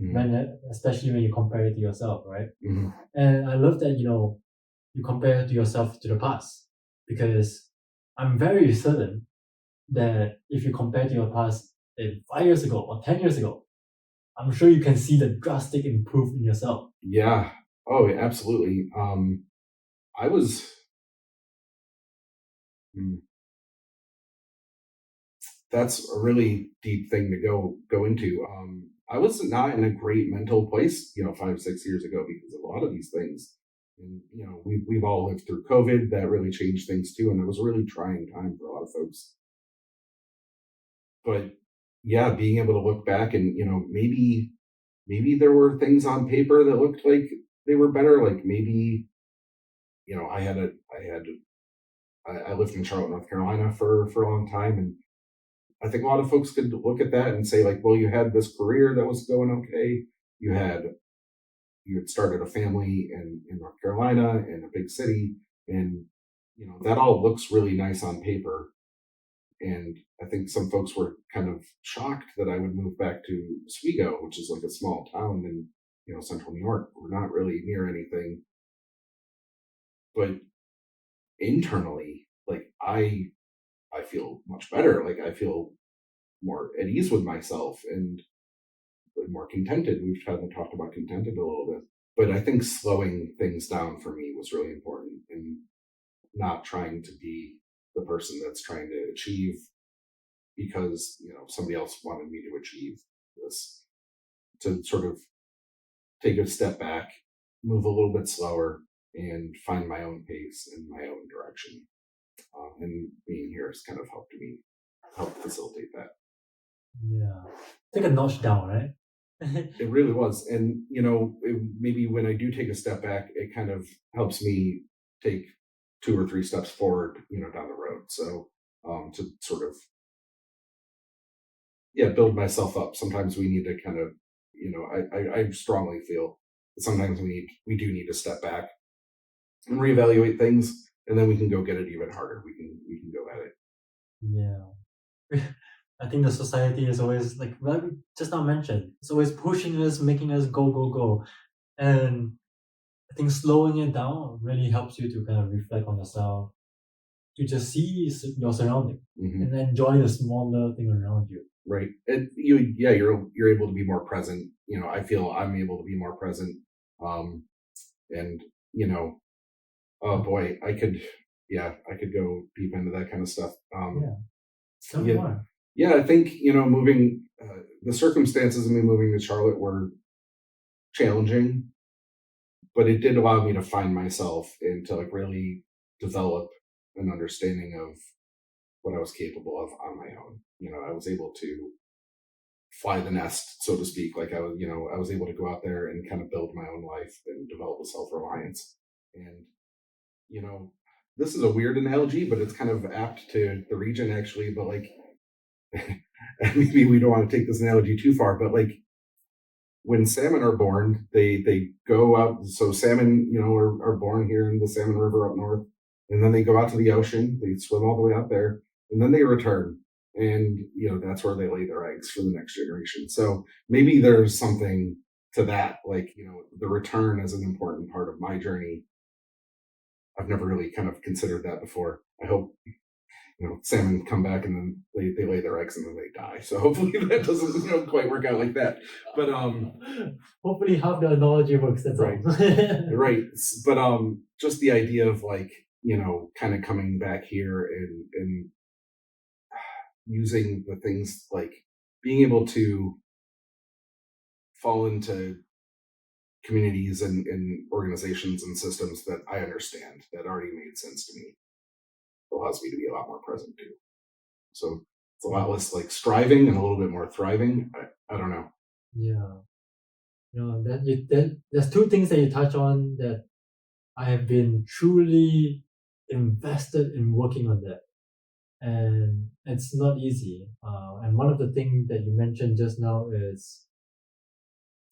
[SPEAKER 2] especially when you compare it to yourself, right?
[SPEAKER 3] Mm-hmm.
[SPEAKER 2] And I love that, you compare to yourself to the past because I'm very certain that if you compare to your past 5 years ago or 10 years ago, I'm sure you can see the drastic improvement in yourself.
[SPEAKER 3] Yeah. Oh, absolutely. I was. That's a really deep thing to go into. I was not in a great mental place, 5, 6 years ago because of a lot of these things. And we've all lived through COVID. That really changed things too, and it was a really trying time for a lot of folks. But yeah, being able to look back and maybe there were things on paper that looked like they were better. Like maybe I lived in Charlotte, North Carolina for a long time, and I think a lot of folks could look at that and say, like, well, you had this career that was going okay. You had started a family in North Carolina in a big city, and that all looks really nice on paper. And I think some folks were kind of shocked that I would move back to Oswego, which is like a small town in central New York. We're not really near anything, but internally, like I feel much better. Like I feel more at ease with myself and more contented. We've kind of talked about contented a little bit, but I think slowing things down for me was really important and not trying to be the person that's trying to achieve because somebody else wanted me to achieve this. To sort of take a step back, move a little bit slower, and find my own pace and my own direction. And being here has kind of helped facilitate that.
[SPEAKER 2] Yeah. Take a notch down, right?
[SPEAKER 3] It really was. And, maybe when I do take a step back, it kind of helps me take 2 or 3 steps forward, down the road. So to sort of, build myself up. Sometimes we need to kind of, I strongly feel that sometimes we do need to step back and reevaluate things, and then we can go get it even harder. We can go at it.
[SPEAKER 2] Yeah. I think the society is always like we just now mentioned, it's always pushing us, making us go. And I think slowing it down really helps you to kind of reflect on yourself, to just see your surrounding and enjoy the smaller thing around you.
[SPEAKER 3] Right. And you're able to be more present. I feel I'm able to be more present. And oh boy, I could go deep into that kind of stuff.
[SPEAKER 2] Tell me more.
[SPEAKER 3] Yeah, I think, moving, the circumstances of me moving to Charlotte were challenging, but it did allow me to find myself and to like really develop an understanding of what I was capable of on my own. I was able to fly the nest, so to speak. Like I was able to go out there and kind of build my own life and develop a self-reliance. And, this is a weird analogy, but it's kind of apt to the region actually, but like, maybe we don't want to take this analogy too far, but like when salmon are born, they go out. So salmon, are born here in the Salmon River up north, and then they go out to the ocean. They swim all the way out there, and then they return. And that's where they lay their eggs for the next generation. So maybe there's something to that. Like the return is an important part of my journey. I've never really kind of considered that before. I hope salmon come back and then they lay their eggs and then they die. So hopefully that doesn't quite work out like that. But
[SPEAKER 2] hopefully half the analogy works. That's
[SPEAKER 3] right.
[SPEAKER 2] all.
[SPEAKER 3] Right. But just the idea of like kind of coming back here and using the things like being able to fall into communities and organizations and systems that I understand that already made sense to me allows me to be a lot more present too. So It's a lot less like striving and a little bit more thriving. I don't know.
[SPEAKER 2] Yeah. There's two things that you touch on that I have been truly invested in working on that. And it's not easy. And one of the things that you mentioned just now is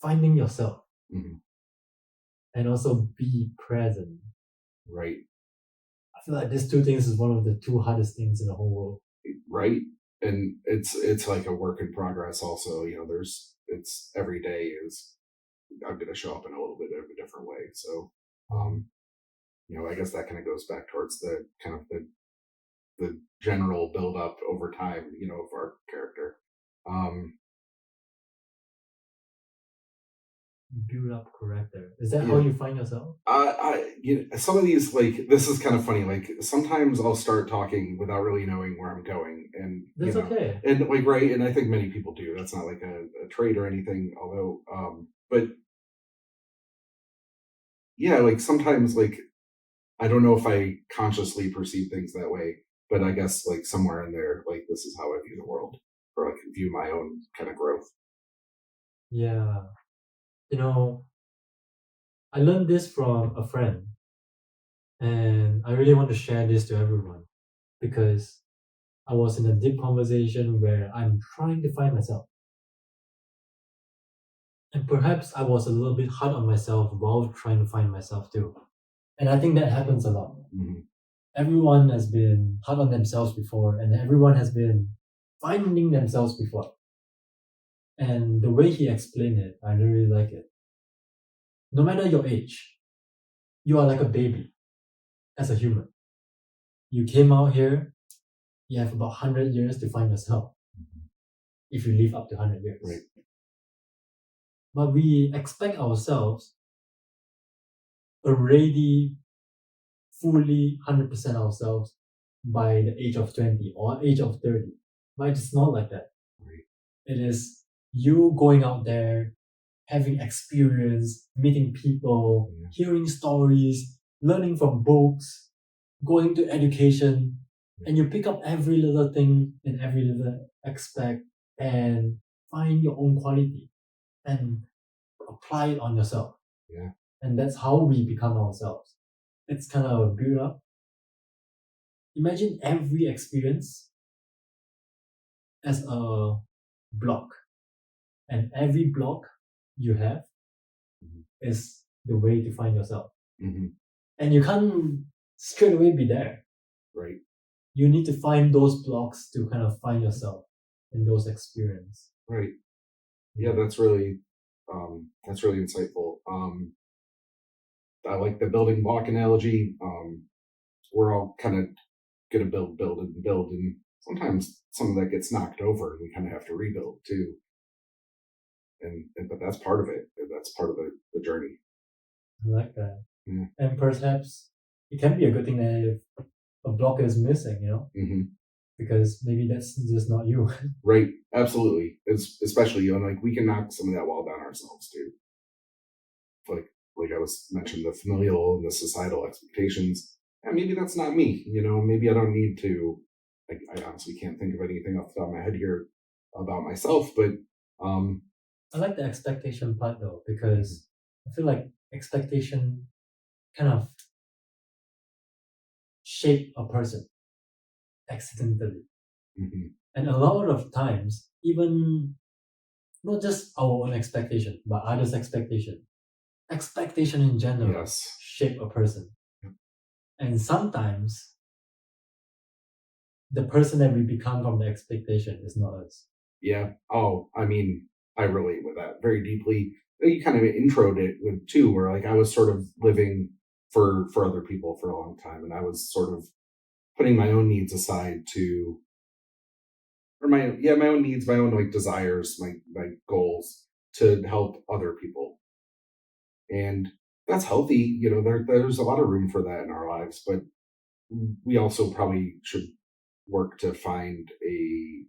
[SPEAKER 2] finding yourself
[SPEAKER 3] Mhm.
[SPEAKER 2] and also be present.
[SPEAKER 3] Right.
[SPEAKER 2] I feel like these two things is one of the two hardest things in the whole world.
[SPEAKER 3] Right. And it's like a work in progress also. It's every day is I'm gonna show up in a little bit of a different way. So I guess that kind of goes back towards the kind of the general build up over time, of our character.
[SPEAKER 2] Build up character. Is that how
[SPEAKER 3] Yeah.
[SPEAKER 2] you find yourself?
[SPEAKER 3] Some of these, like, this is kind of funny. Like, sometimes I'll start talking without really knowing where I'm going, and
[SPEAKER 2] That's okay.
[SPEAKER 3] and like, right, and I think many people do. That's not like a trait or anything. Although, but yeah, like sometimes, like, I don't know if I consciously perceive things that way, but I guess like somewhere in there, like this is how I view the world, or like view my own kind of growth.
[SPEAKER 2] Yeah. I learned this from a friend, and I really want to share this to everyone because I was in a deep conversation where I'm trying to find myself. And perhaps I was a little bit hard on myself while trying to find myself too. And I think that happens a lot.
[SPEAKER 3] Mhm.
[SPEAKER 2] Everyone has been hard on themselves before, and everyone has been finding themselves before. And the way he explained it, I really like it. No matter your age, you are like a baby as a human. You came out here, you have about 100 years to find yourself if you live up to 100 years.
[SPEAKER 3] Right.
[SPEAKER 2] But we expect ourselves already fully 100% ourselves by the age of 20 or age of 30. But it's not like that.
[SPEAKER 3] Right.
[SPEAKER 2] It is you going out there, having experience, meeting people,
[SPEAKER 3] Yeah.
[SPEAKER 2] hearing stories, learning from books, going to education, and you pick up every little thing in every little aspect and find your own quality and apply it on yourself.
[SPEAKER 3] Yeah.
[SPEAKER 2] And that's how we become ourselves. It's kind of a build up. Imagine every experience as a block, and every block you have
[SPEAKER 3] Mhm.
[SPEAKER 2] is the way to find yourself.
[SPEAKER 3] Hmm.
[SPEAKER 2] And you can't straight away be there.
[SPEAKER 3] Right.
[SPEAKER 2] You need to find those blocks to kind of find yourself in those experiences.
[SPEAKER 3] Right. Yeah, that's really insightful. I like the building block analogy. We're all kind of gonna build, and sometimes some of that gets knocked over, and we kind of have to rebuild too. And but that's part of it. That's part of the journey.
[SPEAKER 2] I like that.
[SPEAKER 3] Yeah.
[SPEAKER 2] And perhaps it can be a good thing that if a block is missing,
[SPEAKER 3] Hmm.
[SPEAKER 2] because maybe that's just not you.
[SPEAKER 3] Right. Absolutely. It's especially like we can knock some of that wall down ourselves too. Like I was mentioned, the familial and the societal expectations. And maybe that's not me. Maybe I don't need to. I honestly can't think of anything off the top of my head here about myself, but um,
[SPEAKER 2] I like the expectation part though, because I feel like expectation kind of shape a person accidentally.
[SPEAKER 3] mhm.
[SPEAKER 2] And a lot of times, even not just our own expectation, but others' expectation in general
[SPEAKER 3] Yes.
[SPEAKER 2] shape a person.
[SPEAKER 3] Yep.
[SPEAKER 2] And sometimes the person that we become from the expectation is not us.
[SPEAKER 3] Yeah. Oh, I mean, I relate with that very deeply. You kind of introed it with too, where like I was sort of living for other people for a long time, and I was sort of putting my own needs aside to, or my own needs, my own like desires, my goals to help other people, and that's healthy. There's a lot of room for that in our lives, but we also probably should work to find a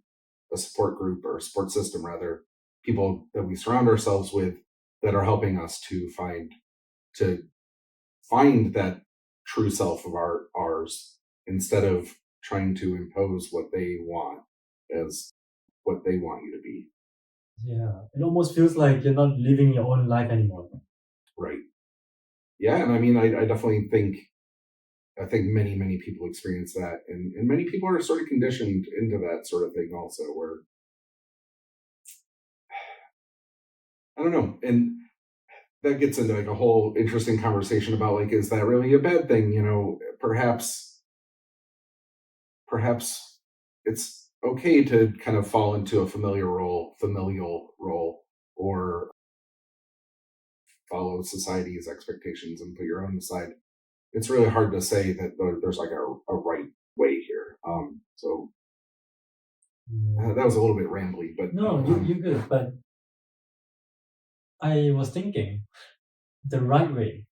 [SPEAKER 3] support group or a support system, rather, people that we surround ourselves with that are helping us to find that true self of ours, instead of trying to impose what they want. as what they want you to be.
[SPEAKER 2] Yeah, it almost feels like you're not living your own life anymore.
[SPEAKER 3] Right. Yeah, and I mean, I definitely think many people experience that, and many people are sort of conditioned into that sort of thing also, where I don't know, and that gets into like a whole interesting conversation about like, is that really a bad thing? Perhaps it's okay to kind of fall into a familial role, or follow society's expectations and put your own aside. It's really hard to say that there's like a right way here. So that was a little bit rambly, but
[SPEAKER 2] No, you're good. But I was thinking, the right way.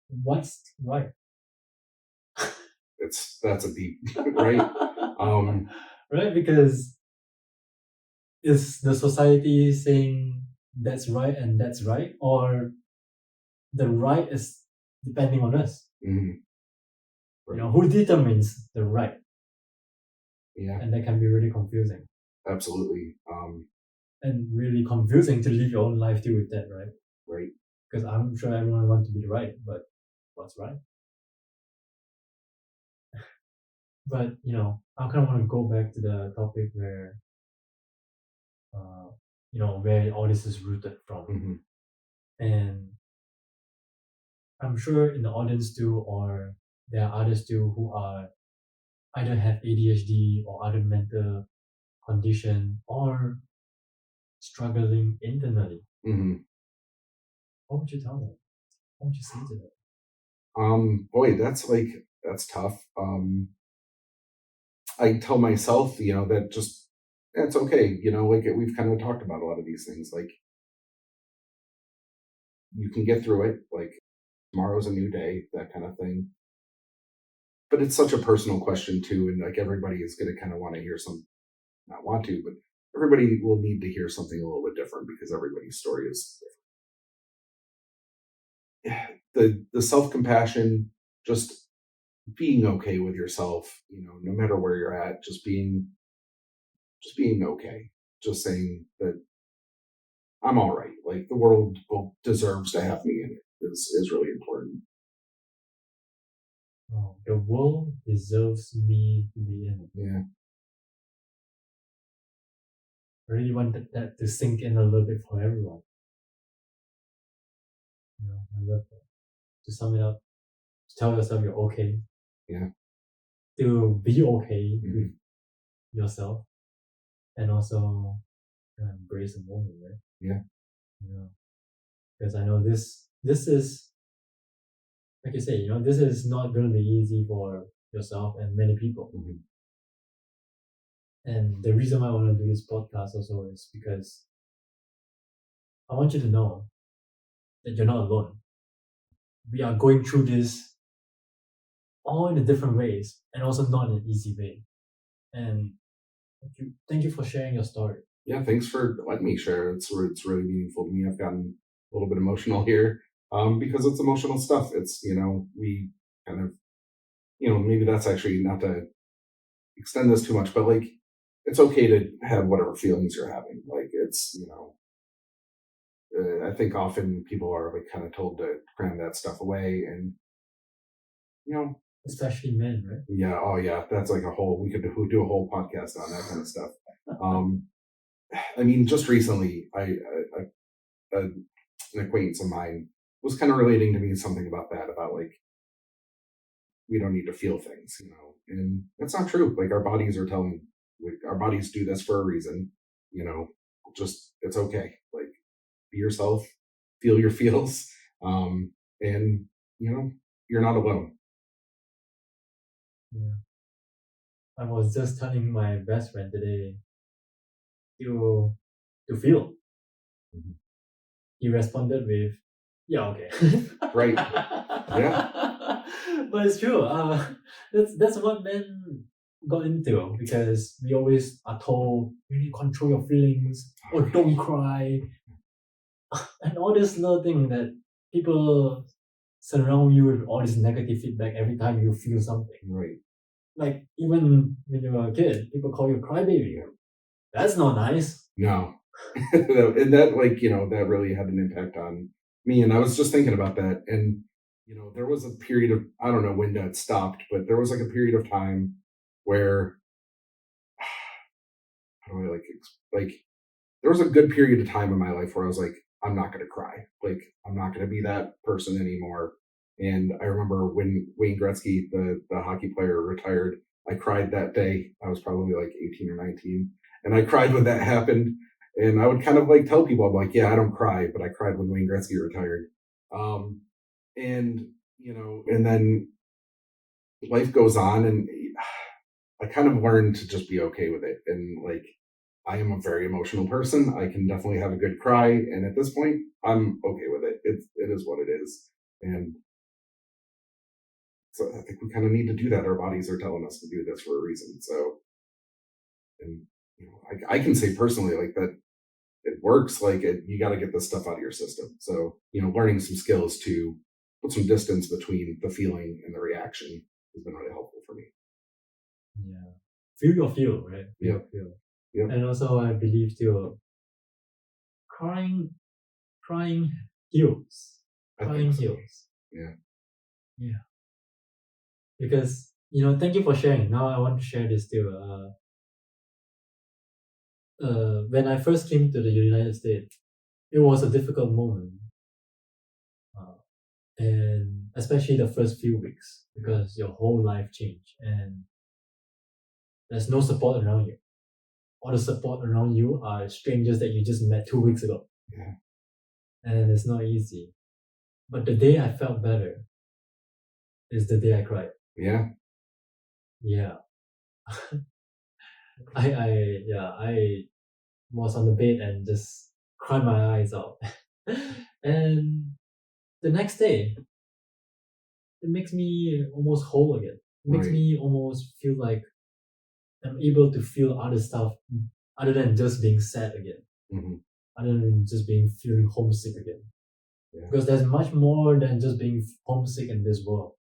[SPEAKER 2] What's right?
[SPEAKER 3] that's a deep right.
[SPEAKER 2] Right, because is the society saying that's right and that's right, or the right is depending on us?
[SPEAKER 3] Mhm.
[SPEAKER 2] You know, who determines the right?
[SPEAKER 3] Yeah,
[SPEAKER 2] And that can be really confusing.
[SPEAKER 3] absolutely.
[SPEAKER 2] And really confusing to live your own life too with that, right?
[SPEAKER 3] Right.
[SPEAKER 2] Because I'm sure everyone wants to be right, but what's right? But I kind of want to go back to the topic where, where all this is rooted from,
[SPEAKER 3] Hmm.
[SPEAKER 2] and I'm sure in the audience too, or there are others too who are either have ADHD or other mental condition or struggling internally.
[SPEAKER 3] Hmm.
[SPEAKER 2] What would you tell them? What would you say to them?
[SPEAKER 3] Boy, that's tough. I tell myself, that just it's okay. Like we've kind of talked about a lot of these things. Like you can get through it. Like tomorrow's a new day, that kind of thing. But it's such a personal question too, and like everybody is going to kind of want to hear some, not want to, but everybody will need to hear something a little bit different because everybody's story is different. The self compassion, just being okay with yourself, no matter where you're at, just being okay, just saying that I'm all right. Like the world deserves to have me in it is really important.
[SPEAKER 2] Oh, the world deserves me to be in it.
[SPEAKER 3] Yeah.
[SPEAKER 2] I really wanted that to sink in a little bit for everyone. I love that. To sum it up, to tell yourself you're okay.
[SPEAKER 3] Yeah.
[SPEAKER 2] To be okay
[SPEAKER 3] Mhm.
[SPEAKER 2] with yourself, and also embrace the moment, right?
[SPEAKER 3] Yeah.
[SPEAKER 2] Because I know this is, like you say, this is not going to be easy for yourself and many people.
[SPEAKER 3] Mhm.
[SPEAKER 2] And the reason why I want to do this podcast also is because I want you to know that you're not alone. We are going through this all in a different ways, and also not in an easy way. And thank you for sharing your story.
[SPEAKER 3] Yeah, thanks for letting me share. It's really meaningful to me. I've gotten a little bit emotional here, because it's emotional stuff. It's we kind of maybe that's actually not to extend this too much, but like it's okay to have whatever feelings you're having. Like it's I think often people are like kind of told to cram that stuff away, and you know
[SPEAKER 2] Especially men, right?
[SPEAKER 3] yeah, oh yeah, that's like a whole we could do a whole podcast on that kind of stuff. Um, I mean, just recently, an acquaintance of mine was kind of relating to me something about that, about like we don't need to feel things, and that's not true. Like our bodies do this for a reason, you know. Just it's okay. Like be yourself, feel your feels, and you're not alone.
[SPEAKER 2] Yeah. I was just telling my best friend today to feel.
[SPEAKER 3] Mhm.
[SPEAKER 2] He responded with, "Yeah, okay."
[SPEAKER 3] Right? Yeah.
[SPEAKER 2] But it's true. That's what men got into, because we always are told you need to control your feelings or don't cry, and all this little thing that people surround you with all this negative feedback every time you feel something.
[SPEAKER 3] Right.
[SPEAKER 2] like even when you were a kid, people call you a crybaby. That's not nice.
[SPEAKER 3] No. And that, like, that really had an impact on me. And I was just thinking about that. And, there was a period of, I don't know when that stopped, but there was like a period of time where, how do I like, there was a good period of time in my life where I was like, I'm not going to cry. Like, I'm not going to be that person anymore. And I remember when Wayne Gretzky, the hockey player, retired, I cried that day. I was probably like 18 or 19. And I cried when that happened. And I would kind of like tell people, I'm like, yeah, I don't cry, but I cried when Wayne Gretzky retired. And, and then life goes on, and I kind of learned to just be okay with it. And like, I am a very emotional person. I can definitely have a good cry, and at this point, I'm okay with it. It is what it is, and so I think we kind of need to do that. Our bodies are telling us to do this for a reason. So, and I can say personally, like that, it works. Like you got to get this stuff out of your system. So, learning some skills to put some distance between the feeling and the reaction has been really helpful for me.
[SPEAKER 2] Yeah. Feel your feel, right? Feel your feel.
[SPEAKER 3] Yep.
[SPEAKER 2] And also I believe too, crying heals. Crying heals.
[SPEAKER 3] Yeah.
[SPEAKER 2] Yeah. Because, thank you for sharing. Now I want to share this too. When I first came to the United States, it was a difficult moment. And especially the first few weeks, because your whole life changed and there's no support around you. All the support around you are strangers that you just met 2 weeks ago.
[SPEAKER 3] Yeah.
[SPEAKER 2] And it's not easy. But the day I felt better is the day I cried.
[SPEAKER 3] Yeah.
[SPEAKER 2] Yeah. I was on the bed and just cried my eyes out. And the next day, it makes me almost whole again. It makes
[SPEAKER 3] Right.
[SPEAKER 2] me almost feel like I'm able to feel other stuff other than just being sad again.
[SPEAKER 3] Mm-hmm.
[SPEAKER 2] Other than just feeling homesick again.
[SPEAKER 3] Yeah.
[SPEAKER 2] Because there's much more than just being homesick in this world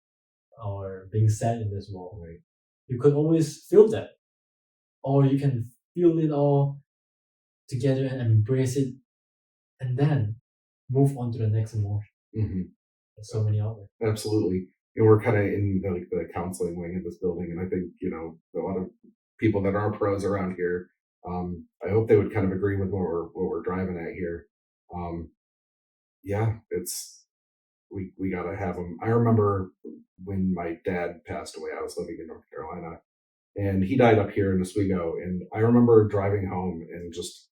[SPEAKER 2] or being sad in this world.
[SPEAKER 3] Right.
[SPEAKER 2] You could always feel that. Or you can feel it all together and embrace it and then move on to the next emotion.
[SPEAKER 3] Mm-hmm.
[SPEAKER 2] There's so many out there.
[SPEAKER 3] Absolutely. And we're kind of in the counseling wing of this building. And I think, a lot of people that are pros around here, I hope they would kind of agree with what we're driving at here. Yeah, we got to have them. I remember when my dad passed away, I was living in North Carolina, and he died up here in Oswego. And I remember driving home and just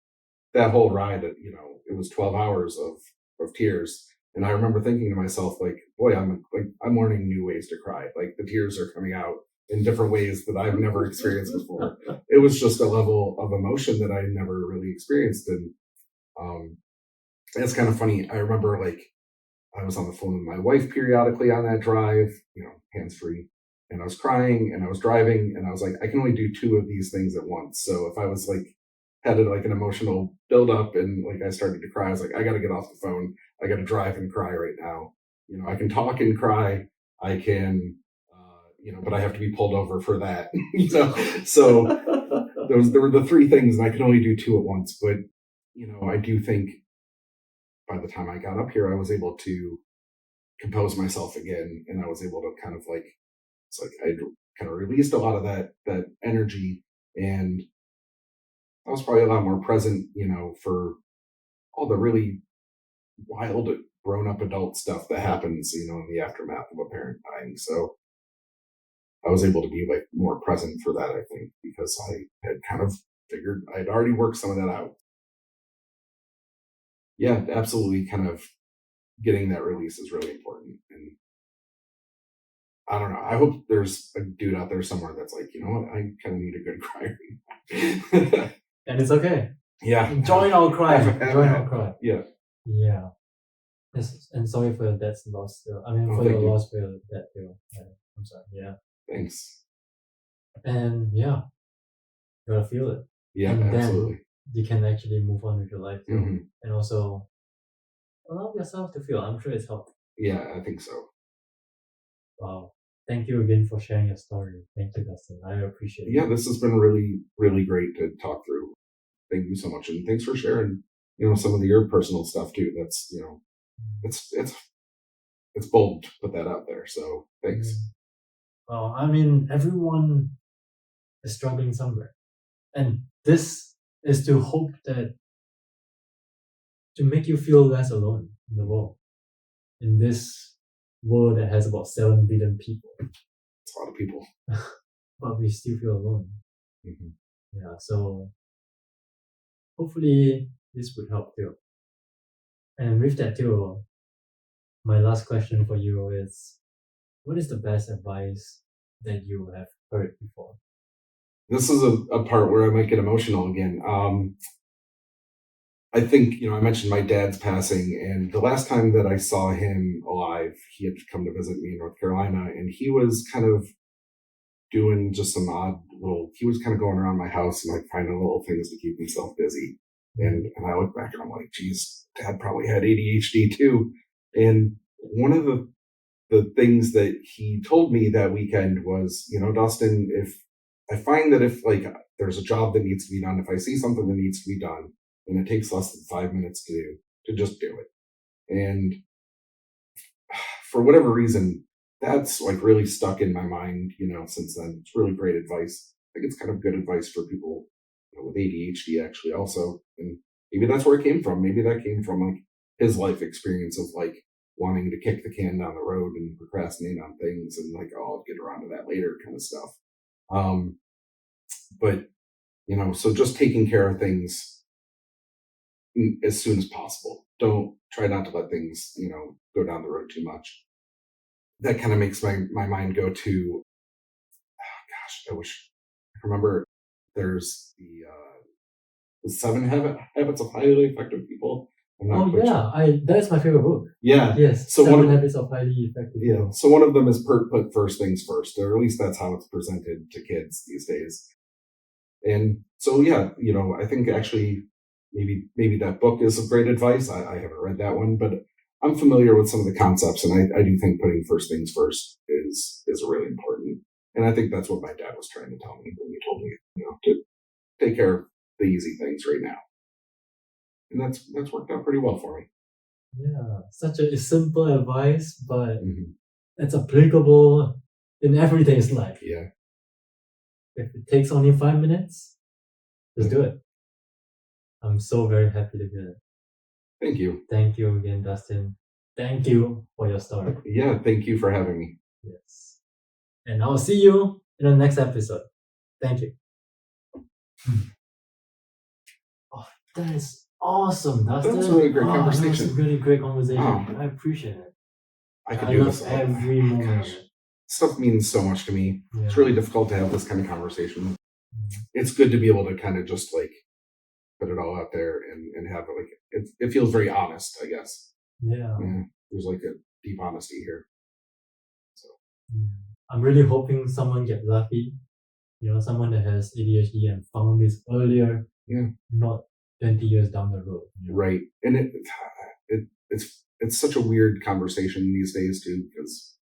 [SPEAKER 3] that whole ride, it was 12 hours of tears. And I remember thinking to myself, like, boy, I'm learning new ways to cry. Like the tears are coming out in different ways that I've never experienced before. It was just a level of emotion that I never really experienced. And it's kind of funny. I remember like I was on the phone with my wife periodically on that drive, hands free, and I was crying and I was driving and I was like, I can only do 2 of these things at once. So if I was like had like an emotional buildup and like I started to cry, I was like, I got to get off the phone. I got to drive and cry right now. I can talk and cry. I can, but I have to be pulled over for that. So there were the 3 things, and I could only do 2 at once. But I do think by the time I got up here, I was able to compose myself again, and I was able to kind of like, it's like I kind of released a lot of that energy, and I was probably a lot more present, for all the really wild grown-up adult stuff that happens, in the aftermath of a parent dying. So I was able to be like more present for that, I think, because I had kind of figured I'd already worked some of that out. Yeah, absolutely. Kind of getting that release is really important. And I don't know. I hope there's a dude out there somewhere that's like, you know what, I kind of need a good cry.
[SPEAKER 2] And it's okay.
[SPEAKER 3] Yeah.
[SPEAKER 2] Join our cry. Join our cry.
[SPEAKER 3] Yeah.
[SPEAKER 2] Yeah. Yes, and sorry for your dad's loss. For your loss for your dad. I'm sorry. Yeah.
[SPEAKER 3] Thanks.
[SPEAKER 2] And yeah, you gotta feel it.
[SPEAKER 3] Yeah,
[SPEAKER 2] and
[SPEAKER 3] absolutely.
[SPEAKER 2] Then you can actually move on with your life too.
[SPEAKER 3] Mm-hmm.
[SPEAKER 2] And also allow yourself to feel. I'm sure it's helped.
[SPEAKER 3] Yeah, I think so.
[SPEAKER 2] Wow. thank you again for sharing your story. Thank you, Dustin. I appreciate it.
[SPEAKER 3] Yeah, this has been really, really great to talk through. Thank you so much, and thanks for sharing. Some of your personal stuff too. That's it's bold to put that out there. So thanks.
[SPEAKER 2] Well, I mean, everyone is struggling somewhere. And this is to hope that to make you feel less alone in the world. In this world that has about 7 billion people.
[SPEAKER 3] It's a lot of people.
[SPEAKER 2] But we still feel alone.
[SPEAKER 3] Mm-hmm.
[SPEAKER 2] Yeah, so hopefully this would help too. And with that too, my last question for you is, what is the best advice that you have heard before?
[SPEAKER 3] This is a part where I might get emotional again. I think, I mentioned my dad's passing, and the last time that I saw him alive, he had come to visit me in North Carolina, and he was kind of doing just some he was kind of going around my house and like finding little things to keep himself busy. And I look back and I'm like, geez, Dad probably had ADHD too. And one of the things that he told me that weekend was, Dustin, if I find that if like there's a job that needs to be done, if I see something that needs to be done and it takes less than 5 minutes to do, to just do it. And for whatever reason, that's like really stuck in my mind, since then. It's really great advice. I think it's kind of good advice for people with ADHD actually also. And maybe that's where it came from. Maybe that came from like his life experience of like wanting to kick the can down the road and procrastinate on things and like, oh, I'll get around to that later kind of stuff. But, so just taking care of things as soon as possible. Don't try not to let things, go down the road too much. That kind of makes my mind go to, I wish I remember there's the 7 Habits of Highly Effective People.
[SPEAKER 2] That's my favorite book.
[SPEAKER 3] Yeah.
[SPEAKER 2] Yes.
[SPEAKER 3] So
[SPEAKER 2] 7 Habits of Highly Effective
[SPEAKER 3] Yeah.
[SPEAKER 2] People.
[SPEAKER 3] So one of them is put first things first, or at least that's how it's presented to kids these days. And so, I think actually maybe that book is some great advice. I haven't read that one, but I'm familiar with some of the concepts, and I do think putting first things first is really important. And I think that's what my dad was trying to tell me when he told me, to take care of the easy things right now. And that's worked out pretty well for me.
[SPEAKER 2] Yeah, such a simple advice, but it's applicable in everyday's life.
[SPEAKER 3] Yeah.
[SPEAKER 2] If it takes only 5 minutes, just do it. I'm so very happy to hear it.
[SPEAKER 3] Thank you.
[SPEAKER 2] Thank you again, Dustin. Thank you for your story.
[SPEAKER 3] Yeah, thank you for having me.
[SPEAKER 2] Yes. And I'll see you in the next episode. Thank you. Oh, that is awesome, Dustin.
[SPEAKER 3] That was a really great conversation.
[SPEAKER 2] That was a really great conversation.
[SPEAKER 3] Wow.
[SPEAKER 2] I appreciate it.
[SPEAKER 3] I could do
[SPEAKER 2] love
[SPEAKER 3] this
[SPEAKER 2] every moment of it.
[SPEAKER 3] Stuff means so much to me.
[SPEAKER 2] Yeah.
[SPEAKER 3] It's really difficult to have this kind of conversation. It's good to be able to kind of just like put it all out there and have it like it feels very honest, I guess.
[SPEAKER 2] Yeah.
[SPEAKER 3] There's like a deep honesty here. So
[SPEAKER 2] I'm really hoping someone get lucky. Someone that has ADHD and found this earlier.
[SPEAKER 3] Yeah.
[SPEAKER 2] Not 20 years down the road.
[SPEAKER 3] Right. And it's such a weird conversation these days too, because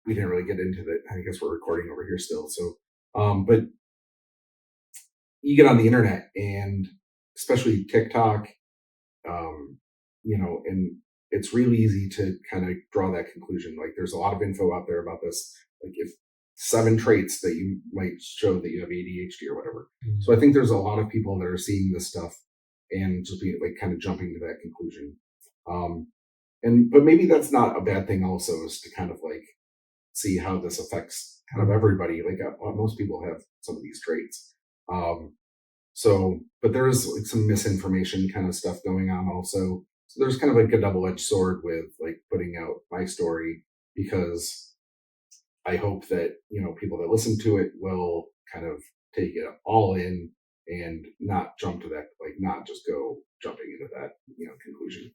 [SPEAKER 3] we didn't really get into that. I guess we're recording over here still. So but you get on the internet, and especially TikTok, and it's really easy to kind of draw that conclusion. Like there's a lot of info out there about this, like if 7 traits that you might show that you have ADHD or whatever. So I think there's a lot of people that are seeing this stuff and just being like kind of jumping to that conclusion. But maybe that's not a bad thing also, is to kind of like see how this affects kind of everybody. Like most people have some of these traits. But there is like some misinformation kind of stuff going on also. So there's kind of like a double-edged sword with like putting out my story, because I hope that, people that listen to it will kind of take it all in and not jump to that, like not just go jumping into that, conclusion.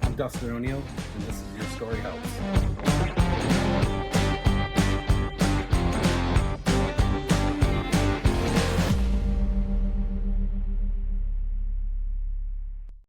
[SPEAKER 1] I'm Dustin O'Neil, and this is Your Story Helps.